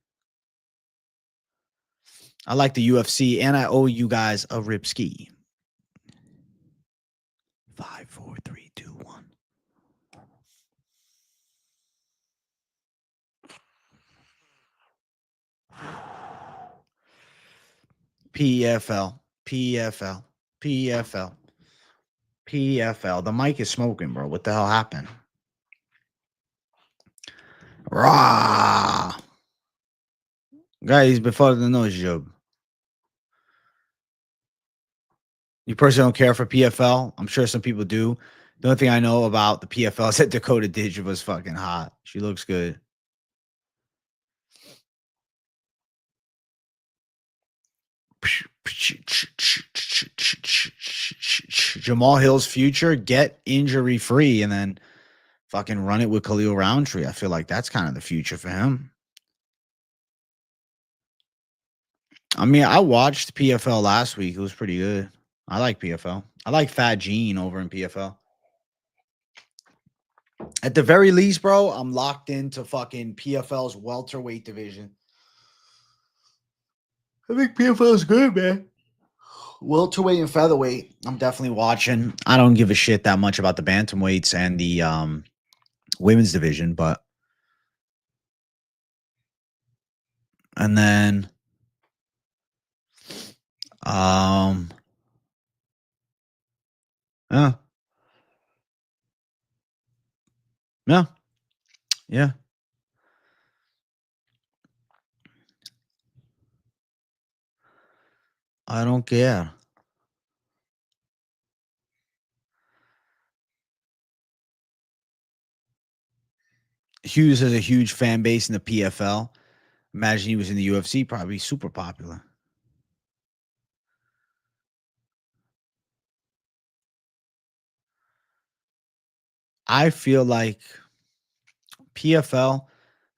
I like the UFC, and I owe you guys a rip ski. 5, 4, 3, 2, 1. PFL, PFL, PFL, PFL. The mic is smoking, bro. What the hell happened? Rah! Guys, before the nose job. You personally don't care for PFL? I'm sure some people do. The only thing I know about the PFL is that Dakota Digit was fucking hot. She looks good. Jamal Hill's future, get injury free and then fucking run it with Khalil Roundtree. I feel like that's kind of the future for him. I mean, I watched PFL last week. It was pretty good. I like PFL. I like Fat Gene over in PFL. At the very least, bro, I'm locked into fucking PFL's welterweight division. I think PFL is good, man. Welterweight and featherweight, I'm definitely watching. I don't give a shit that much about the bantamweights and the women's division, but and then yeah. Yeah. Yeah. I don't care. Hughes has a huge fan base in the PFL. Imagine he was in the UFC, probably super popular. I feel like PFL,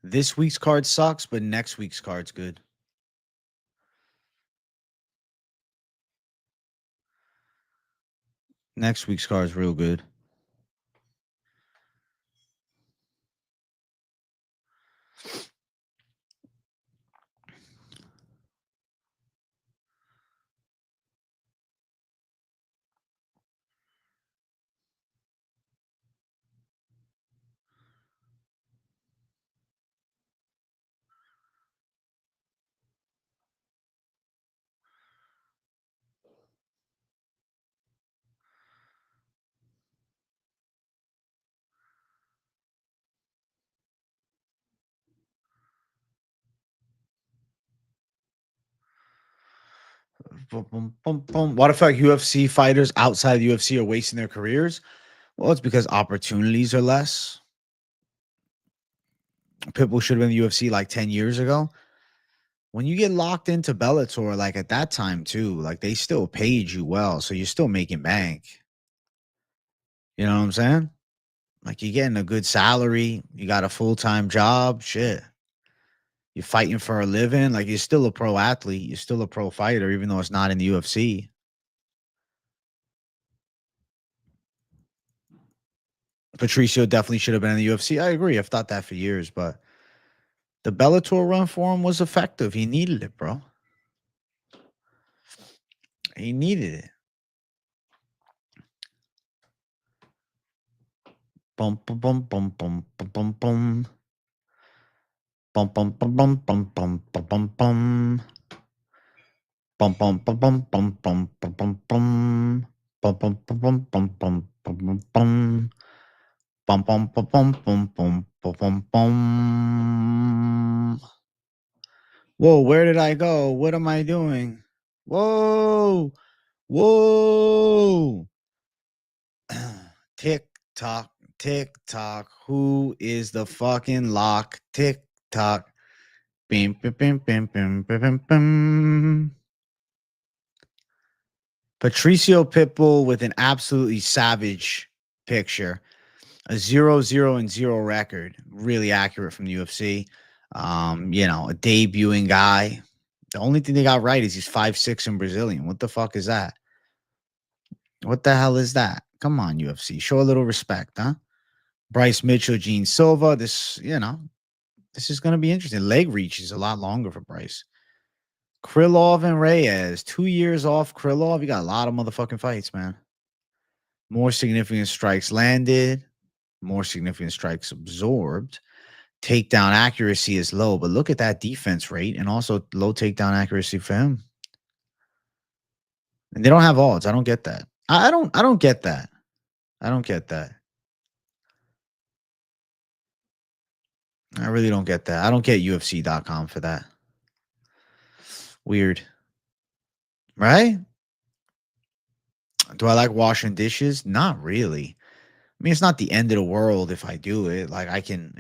this week's card sucks, but next week's card's good. Next week's card's real good. What if like UFC fighters outside the UFC are wasting their careers? Well, it's because opportunities are less. Pitbull should have been in the UFC like 10 years ago. when you get locked into Bellator, like at that time too, like they still paid you well, so you're still making bank. You know what I'm saying? Like you're getting a good salary, you got a full-time job, shit. You're fighting for a living, like you're still a pro athlete, you're still a pro fighter, even though it's not in the UFC. Patricio definitely should have been in the UFC. I agree. I've thought that for years, but the Bellator run for him was effective. He needed it, bro. He needed it. Bum bum bum bum bum bum bum bum. Bum bum bum bum bum bum bum bum bum. Bum bum bum bum bum bum bum bum bum. Bum bum bum bum bum bum bum bum bum. Bum bum bum bum bum bum bum bum bum. Whoa, where did I go? What am I doing? Whoa, whoa. Tik Tok, Tik Tok. Who is the fucking lock? Tik Tok. Bim, bim, bim, bim, bim, bim, bim, bim. Patricio Pitbull with an absolutely savage picture. A 0-0-0 record. Really accurate from the UFC. A debuting guy. The only thing they got right is he's 5'6" and Brazilian. What the fuck is that? What the hell is that? Come on, UFC. Show a little respect, huh? Bryce Mitchell, Gene Silva. This is going to be interesting. Leg reach is a lot longer for Bryce. Krylov and Reyes. 2 years off Krylov. You got a lot of motherfucking fights, man. More significant strikes landed. More significant strikes absorbed. Takedown accuracy is low, but look at that defense rate and also low takedown accuracy for him. And they don't have odds. I don't get that. I don't get that. I don't get that. I really don't get that. I don't get UFC.com for that. Weird. Right? Do I like washing dishes? Not really. I mean, it's not the end of the world if I do it. Like I can,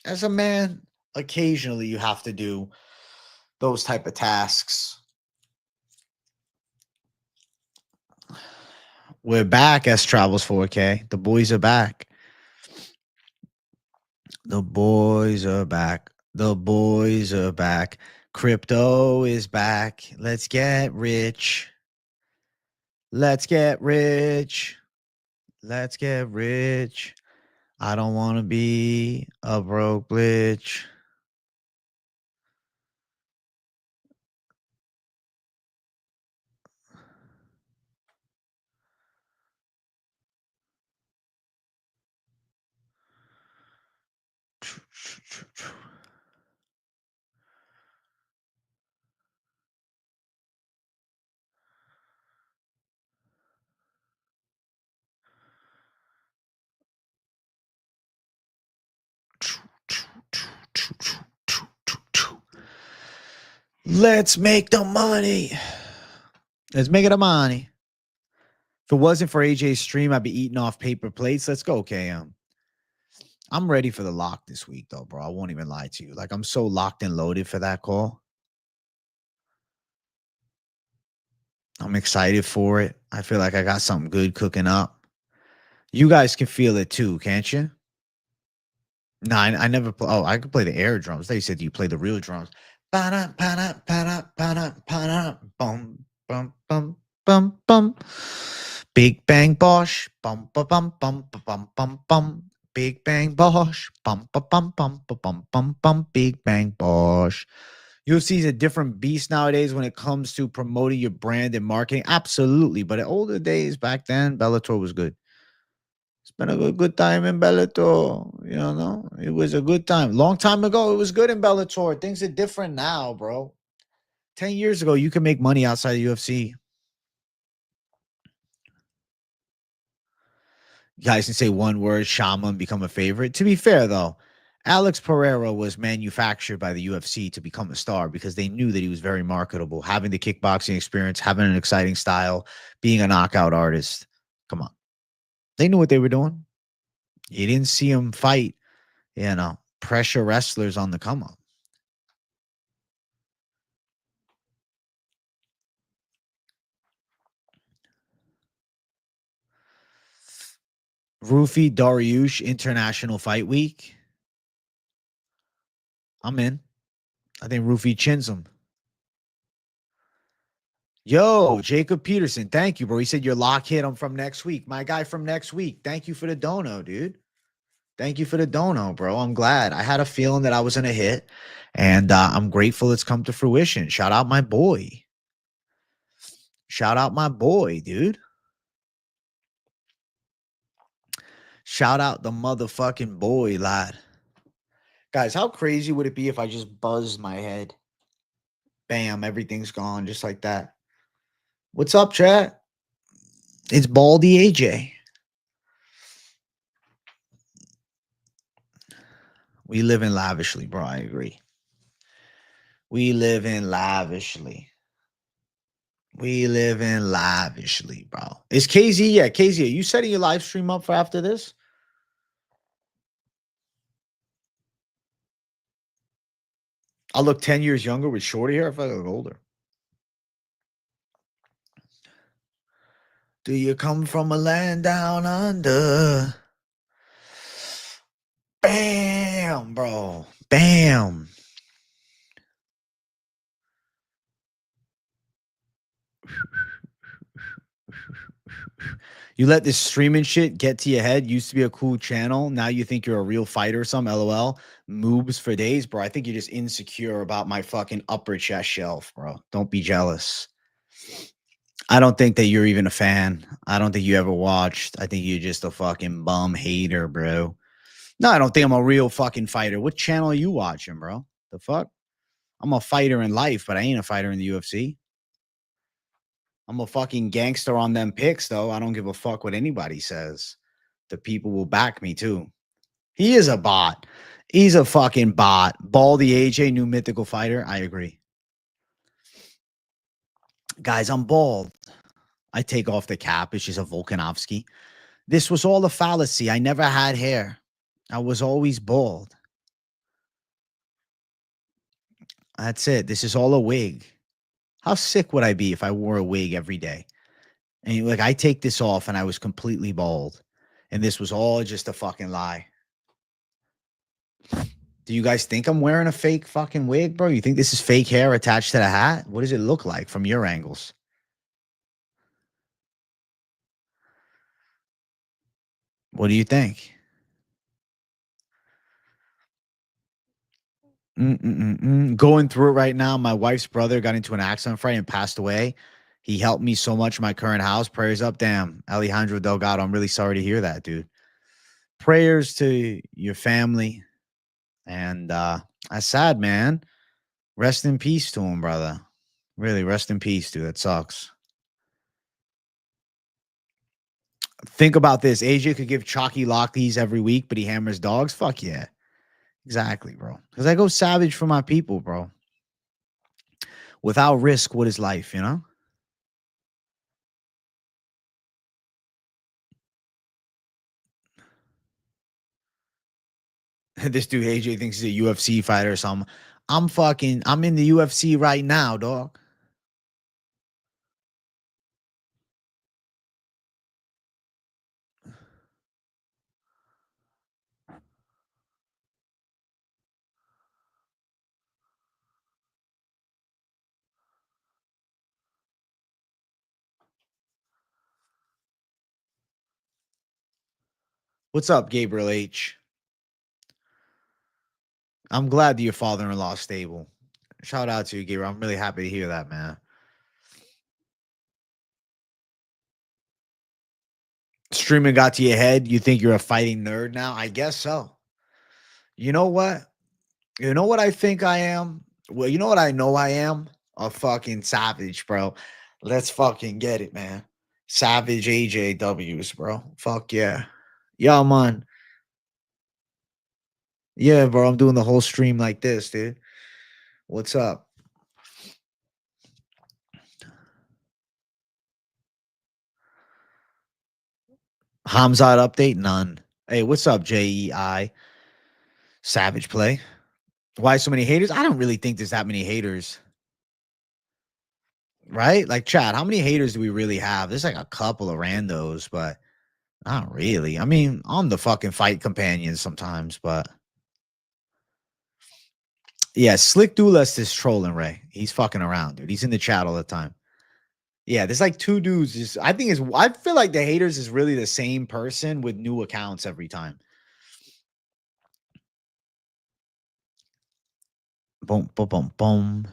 as a man, occasionally you have to do those type of tasks. We're back, S Travels 4K. The boys are back. The boys are back. The boys are back. Crypto is back. Let's get rich. Let's get rich. Let's get rich. I don't want to be a broke bitch. Let's make the money. Let's make it the money. If it wasn't for AJ's stream, I'd be eating off paper plates. Let's go, KM. I'm ready for the lock this week, though, bro. I won't even lie to you. Like, I'm so locked and loaded for that call. I'm excited for it. I feel like I got something good cooking up. You guys can feel it too, can't you? No, I never play. Oh, I could play the air drums. They said you play the real drums. Bum, bum, bum, bum, bum. Big Bang Bosh. Bum, bum, bum, bum, bum, bum, bum. Big Bang Bosh. Bum, bum, bum, bum, bum, bum, bum. Big Bang Bosh. UFC is a different beast nowadays when it comes to promoting your brand and marketing. Absolutely. But in older days, back then, Bellator was good. It's been a good time in Bellator. It was a good time. Long time ago, it was good in Bellator. Things are different now, bro. 10 years ago, you can make money outside of UFC. You guys can say one word, shaman, become a favorite. To be fair, though, Alex Pereira was manufactured by the UFC to become a star because they knew that he was very marketable, having the kickboxing experience, having an exciting style, being a knockout artist. Come on. They knew what they were doing. You didn't see him fight, pressure wrestlers on the come up. Rufy Dariush International Fight Week. I'm in. I think Rufy chins him. Yo, Jacob Peterson. Thank you, bro. He said your lock hit. I'm from next week. My guy from next week. Thank you for the dono, dude. Thank you for the dono, bro. I'm glad. I had a feeling that I was going to hit, and I'm grateful it's come to fruition. Shout out my boy. Shout out my boy, dude. Shout out the motherfucking boy, lad. Guys, how crazy would it be if I just buzzed my head? Bam, everything's gone just like that. What's up, chat? It's Baldy AJ. We live in lavishly, bro. I agree. We live in lavishly. We live in lavishly, bro. Is KZ? Yeah, KZ. Are you setting your live stream up for after this? I look 10 years younger with shorter hair. I feel like I look older. Do you come from a land down under? Bam, bro. Bam. You let this streaming shit get to your head. Used to be a cool channel. Now you think you're a real fighter or something. LOL. Moves for days, bro. I think you're just insecure about my fucking upper chest shelf, bro. Don't be jealous. I don't think that you're even a fan. I don't think you ever watched. I think you're just a fucking bum hater, bro. No, I don't think I'm a real fucking fighter. What channel are you watching, bro? The fuck? I'm a fighter in life, but I ain't a fighter in the UFC. I'm a fucking gangster on them picks, though. I don't give a fuck what anybody says. The people will back me, too. He is a bot. He's a fucking bot. Baldy AJ, new mythical fighter. I agree. Guys, I'm bald. I take off the cap. It's just a Volkanovski. This was all a fallacy. I never had hair. I was always bald. That's it. This is all a wig. How sick would I be if I wore a wig every day? And like, I take this off and I was completely bald. And this was all just a fucking lie. Do you guys think I'm wearing a fake fucking wig, bro? You think this is fake hair attached to the hat? What does it look like from your angles? What do you think? Going through it right now. My wife's brother got into an accident Friday and passed away. He helped me so much in my current house. Prayers up. Damn, Alejandro Delgado. I'm really sorry to hear that, dude. Prayers to your family. And that's sad, man. Rest in peace to him, brother. Really, rest in peace, dude. That sucks. Think about this. AJ could give Chalky Lockies every week, but he hammers dogs. Fuck yeah. Exactly, bro. Because I go savage for my people, bro. Without risk, what is life, you know? This dude AJ thinks he's a UFC fighter or something. I'm in the UFC right now, dog. What's up, Gabriel H? I'm glad that your father-in-law is stable. Shout out to you, Gabriel. I'm really happy to hear that, man. Streaming got to your head. You think you're a fighting nerd now? I guess so. You know what? You know what I think I am? Well, you know what I know I am? A fucking savage, bro. Let's fucking get it, man. Savage AJWs, bro. Fuck yeah. Yeah, man. Yeah, bro. I'm doing the whole stream like this, dude. What's up? Hamzat update? None. Hey, what's up, JEI? Savage play. Why so many haters? I don't really think there's that many haters. Right? Like, Chad, how many haters do we really have? There's like a couple of randos, but Not really. I mean, on the fucking fight companion sometimes, but yeah, Slick Dooless is trolling Ray. He's fucking around, dude. He's in the chat all the time. Yeah, there's like two dudes. I feel like the haters is really the same person with new accounts every time. Boom, boom, boom, boom.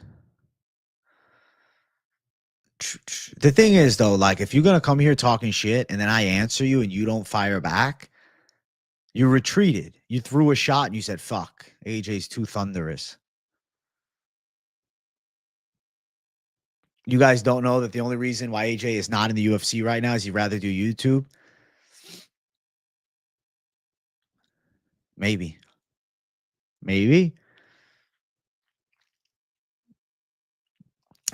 The thing is, though, like if you're gonna come here talking shit and then I answer you and you don't fire back, you retreated. You threw a shot and you said, "Fuck, AJ's too thunderous." You guys don't know that the only reason why AJ is not in the UFC right now is he'd rather do YouTube. Maybe, maybe.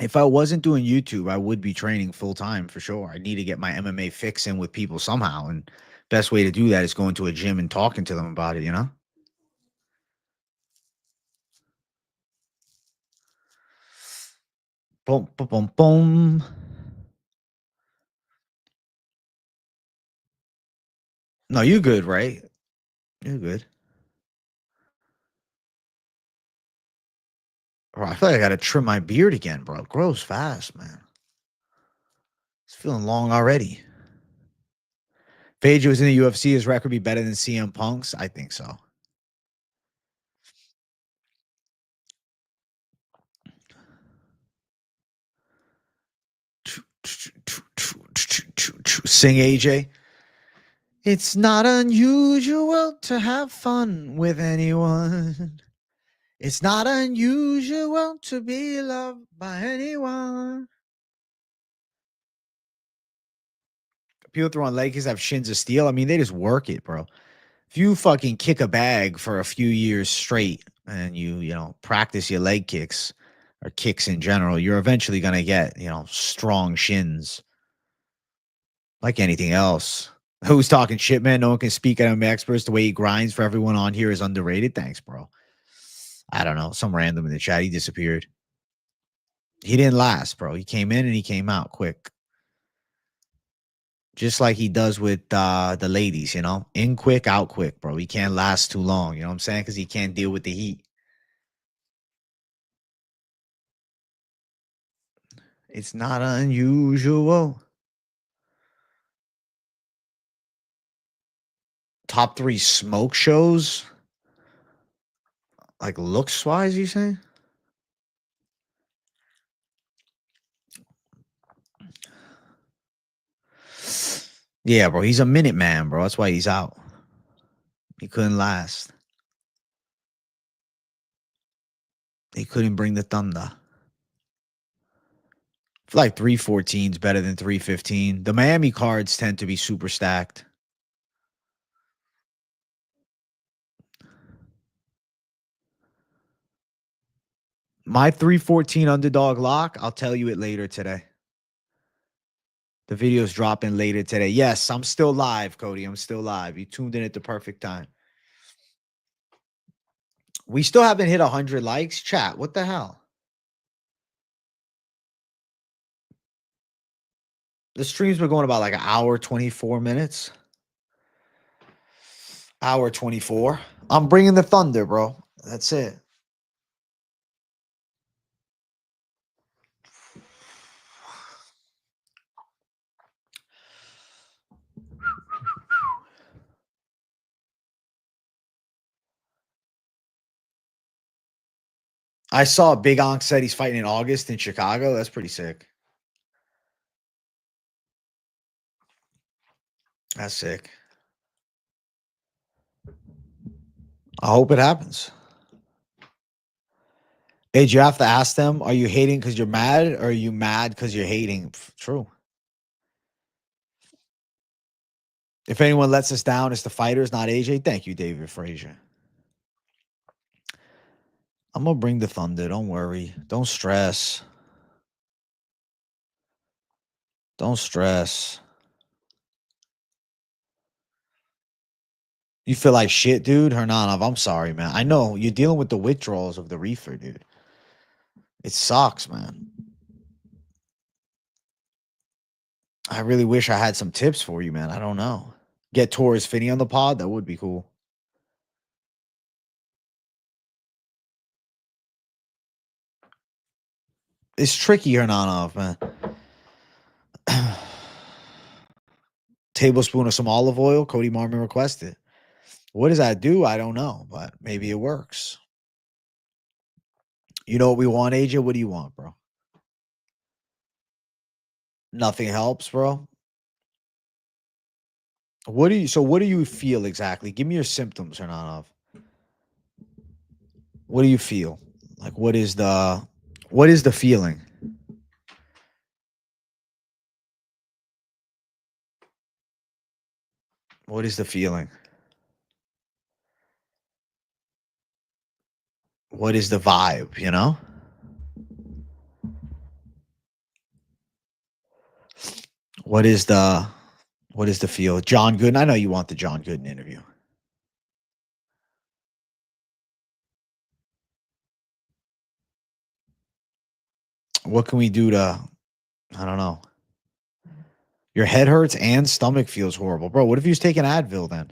If I wasn't doing YouTube, I would be training full time for sure. I need to get my MMA fix in with people somehow, and best way to do that is going to a gym and talking to them about it. You know. Boom, boom, boom, boom. No, you good, right? You're good. Bro, I feel like I gotta trim my beard again, bro. It grows fast, man. It's feeling long already. If AJ was in the UFC, his record be better than CM Punk's? I think so. Sing AJ. It's not unusual to have fun with anyone. It's not unusual to be loved by anyone. People throwing leg kicks have shins of steel. I mean, they just work it, bro. If you fucking kick a bag for a few years straight and you practice your leg kicks or kicks in general, you're eventually going to get, strong shins like anything else. Who's talking shit, man? No one can speak at him experts. The way he grinds for everyone on here is underrated. Thanks, bro. I don't know. Some random in the chat. He disappeared. He didn't last, bro. He came in and he came out quick. Just like he does with the ladies, in quick, out quick, bro. He can't last too long. You know what I'm saying? Because he can't deal with the heat. It's not unusual. Top 3 smoke shows? Like looks wise, you say? Yeah, bro. He's a minute man, bro. That's why he's out. He couldn't last. He couldn't bring the thunder. I feel like 314 is better than 315. The Miami cards tend to be super stacked. My 314 underdog lock, I'll tell you it later today. The video's dropping later today. Yes, I'm still live, Cody. I'm still live. You tuned in at the perfect time. We still haven't hit 100 likes. Chat, what the hell? The streams were going about like an hour, 24 minutes. Hour 24. I'm bringing the thunder, bro. That's it. I saw Big Onk said he's fighting in August in Chicago. That's pretty sick. That's sick. I hope it happens. Hey, you have to ask them, are you hating because you're mad or are you mad because you're hating? True. If anyone lets us down, it's the fighters, not AJ. Thank you, David Frazier. I'm going to bring the thunder. Don't worry. Don't stress. Don't stress. You feel like shit, dude? Hernanov, I'm sorry, man. I know you're dealing with the withdrawals of the reefer, dude. It sucks, man. I really wish I had some tips for you, man. I don't know. Get Torres Finney on the pod. That would be cool. It's tricky, Hernanov, man. Tablespoon of some olive oil. Cody Marmon requested. What does that do? I don't know, but maybe it works. You know what we want, AJ? What do you want, bro? Nothing helps, bro. What do you feel exactly? Give me your symptoms, Hernanov. What do you feel? Like what is the feeling? What is the feeling? What is the vibe, you know? What is the feel? John Gooden. I know you want the John Gooden interview. What can we do to, I don't know. Your head hurts and stomach feels horrible. Bro, what if you was taking Advil then?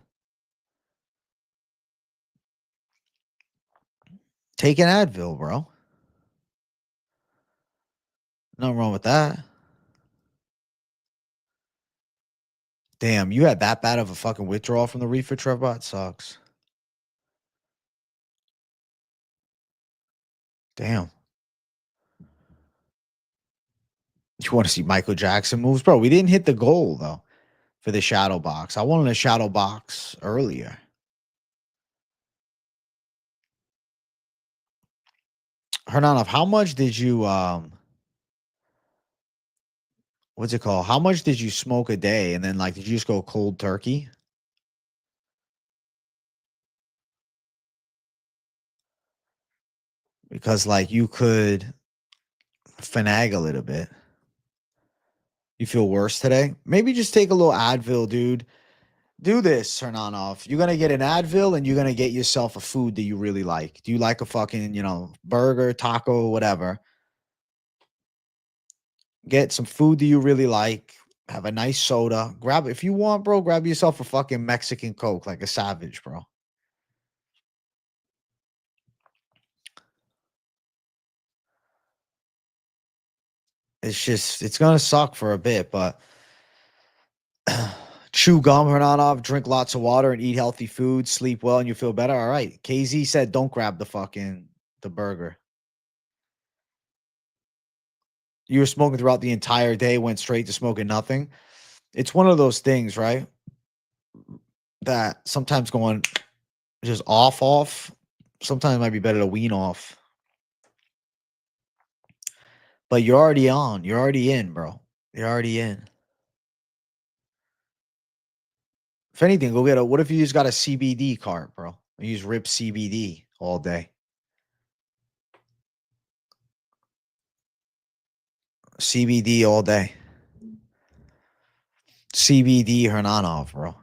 Take an Advil, bro. Nothing wrong with that. Damn, you had that bad of a fucking withdrawal from the reefer, Trevor? It sucks. Damn. You want to see Michael Jackson moves? Bro, we didn't hit the goal, though, for the shadow box. I wanted a shadow box earlier. Hernanov, how much did you, what's it called? How much did you smoke a day? And then, like, did you just go cold turkey? Because, like, you could finagle it a bit. You feel worse today? Maybe just take a little Advil, dude. Do this, Hernanov. You're gonna get an Advil and you're gonna get yourself a food that you really like. Do you like a fucking, burger, taco, whatever? Get some food that you really like. Have a nice soda. Grab, if you want, bro, grab yourself a fucking Mexican Coke like a savage, bro. It's gonna suck for a bit, but chew gum, Hernanov, drink lots of water and eat healthy food, sleep well, and you feel better. All right. KZ said don't grab the burger. You were smoking throughout the entire day, went straight to smoking nothing. It's one of those things, right? That sometimes going just off. Sometimes it might be better to wean off. But you're already on. You're already in, bro. You're already in. If anything, go get what if you just got a CBD cart, bro? You use Rip CBD all day. CBD all day. CBD Hernanov, bro.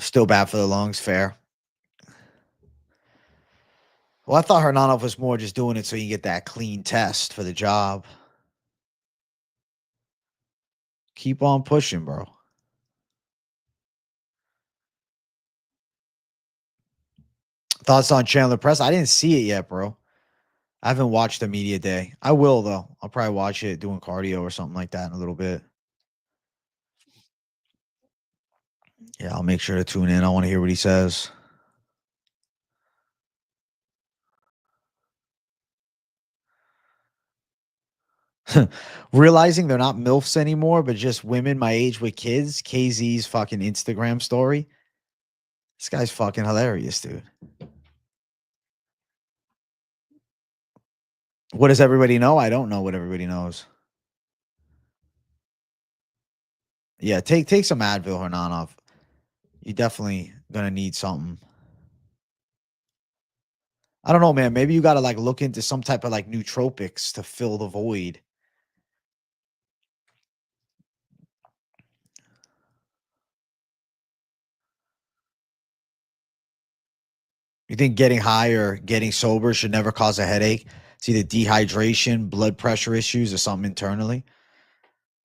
Still bad for the lungs, fair. Well, I thought Hernanov was more just doing it so you get that clean test for the job. Keep on pushing, bro. Thoughts on Chandler Press? I didn't see it yet, bro. I haven't watched the media day. I will, though. I'll probably watch it doing cardio or something like that in a little bit. Yeah, I'll make sure to tune in. I want to hear what he says. Realizing they're not MILFs anymore, but just women my age with kids. KZ's fucking Instagram story. This guy's fucking hilarious, dude. What does everybody know? I don't know what everybody knows. Yeah, take some Advil, Hernanov. You definitely gonna need something. I don't know, man. Maybe you gotta like look into some type of like nootropics to fill the void. You think getting high or getting sober should never cause a headache? It's either dehydration, blood pressure issues, or something internally.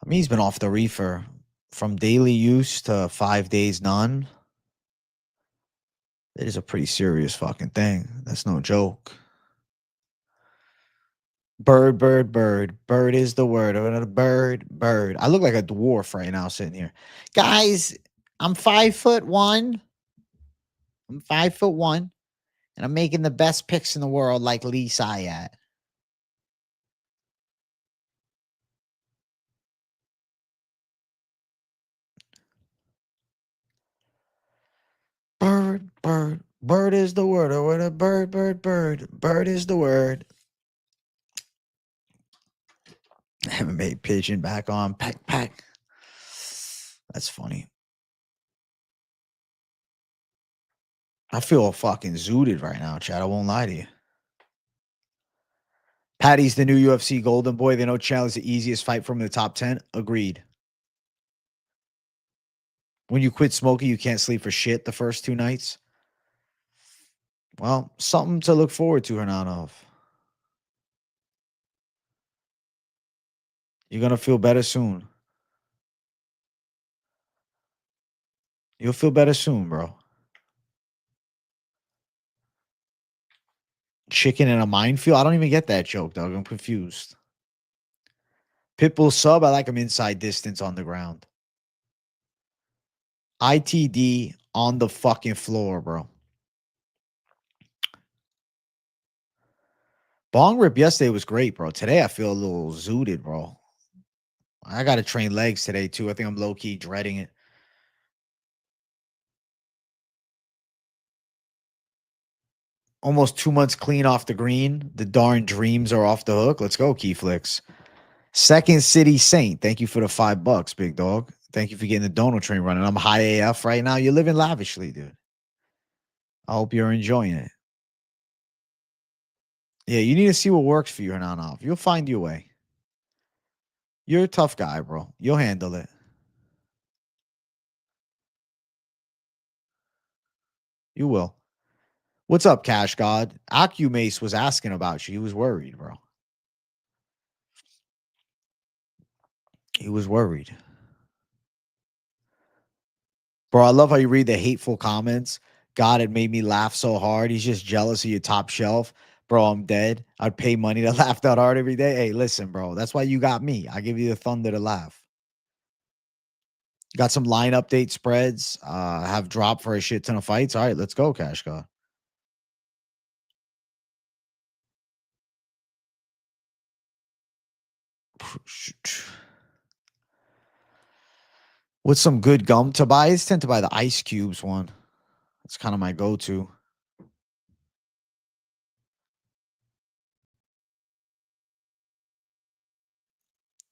I mean, he's been off the reefer from daily use to 5 days none. It is a pretty serious fucking thing. That's no joke. Bird, bird, bird. Bird is the word. Bird, bird. I look like a dwarf right now sitting here. Guys, I'm 5'1". I'm 5'1", and I'm making the best picks in the world like Lee Sayat. Bird, bird. Bird is the word. Or a bird, bird, bird. Bird is the word. I haven't made pigeon back on. Pack, pack. That's funny. I feel fucking zooted right now, Chad. I won't lie to you. Patty's the new UFC golden boy. They know Chandler's the easiest fight from the top 10. Agreed. When you quit smoking, you can't sleep for shit the first 2 nights. Well, something to look forward to, Hernanov. You're going to feel better soon. You'll feel better soon, bro. Chicken in a minefield? I don't even get that joke, dog. I'm confused. Pitbull sub, I like him inside distance on the ground. ITD on the fucking floor, bro. Bong rip yesterday was great, bro. Today I feel a little zooted, bro. I got to train legs today, too. I think I'm low-key dreading it. Almost 2 months clean off the green. The darn dreams are off the hook. Let's go, Keyflix. Second City Saint. Thank you for the $5, big dog. Thank you for getting the donut train running. I'm high AF right now. You're living lavishly, dude. I hope you're enjoying it. Yeah, you need to see what works for you, Hernanov. You'll find your way. You're a tough guy, bro. You'll handle it. You will. What's up, Cash God? Acumace was asking about you. He was worried, bro. He was worried. Bro, I love how you read the hateful comments. God, it made me laugh so hard. He's just jealous of your top shelf. Bro, I'm dead. I'd pay money to laugh that hard every day. Hey, listen, bro. That's why you got me. I give you the thunder to laugh. Got some line update spreads. Have dropped for a shit ton of fights. All right, let's go, Cash God. What's some good gum to buy? I tend to buy the Ice Cubes one. That's kind of my go-to.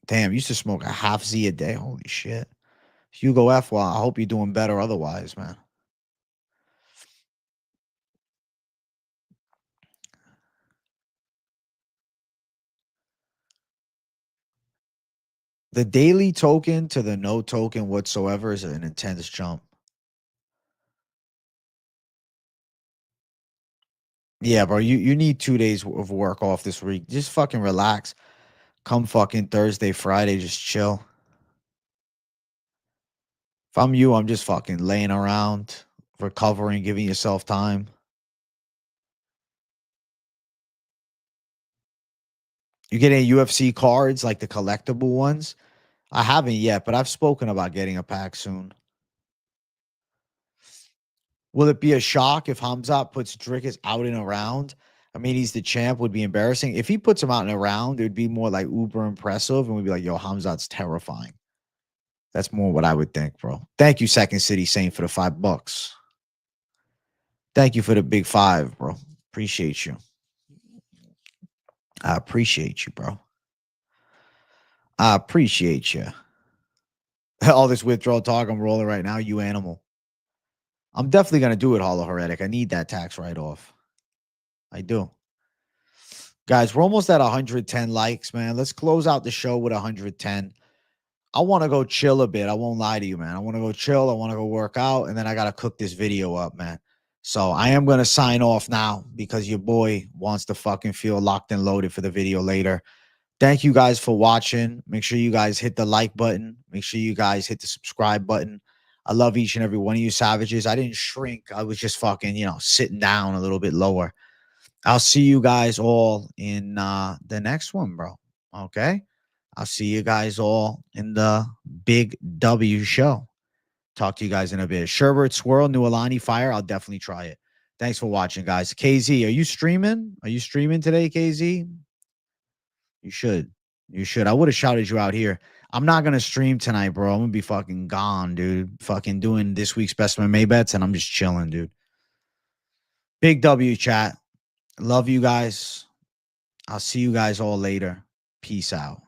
Damn, used to smoke a half Z a day. Holy shit. Hugo F. Well, I hope you're doing better otherwise, man. The daily token to the no token whatsoever is an intense jump. Yeah, bro. You need 2 days of work off this week. Just fucking relax. Come fucking Thursday, Friday, just chill. If I'm you, I'm just fucking laying around, recovering, giving yourself time. You get any UFC cards, like the collectible ones? I haven't yet, but I've spoken about getting a pack soon. Will it be a shock if Hamzat puts Drickus out in a round? I mean, he's the champ, would be embarrassing. If he puts him out in a round, it would be more like uber impressive, and we'd be like, yo, Hamzat's terrifying. That's more what I would think, bro. Thank you, Second City Saint, for the $5. Thank you for the big 5, bro. Appreciate you. I appreciate you, bro. I appreciate you. All this withdrawal talk I'm rolling right now, you animal. I'm definitely going to do it, Hollow Heretic. I need that tax write-off. I do. Guys, we're almost at 110 likes, man. Let's close out the show with 110. I want to go chill a bit. I won't lie to you, man. I want to go chill. I want to go work out, and then I got to cook this video up, man. So I am going to sign off now because your boy wants to fucking feel locked and loaded for the video later. Thank you guys for watching. Make sure you guys hit the like button. Make sure you guys hit the subscribe button. I love each and every one of you savages. I didn't shrink. I was just fucking, sitting down a little bit lower. I'll see you guys all in the next one, bro. Okay? I'll see you guys all in the Big W show. Talk to you guys in a bit. Sherbert Swirl, New Alani Fire. I'll definitely try it. Thanks for watching, guys. KZ, are you streaming? Are you streaming today, KZ? You should. You should. I would have shouted you out here. I'm not going to stream tonight, bro. I'm going to be fucking gone, dude. Fucking doing this week's Best of May bets, and I'm just chilling, dude. Big W, chat. Love you guys. I'll see you guys all later. Peace out.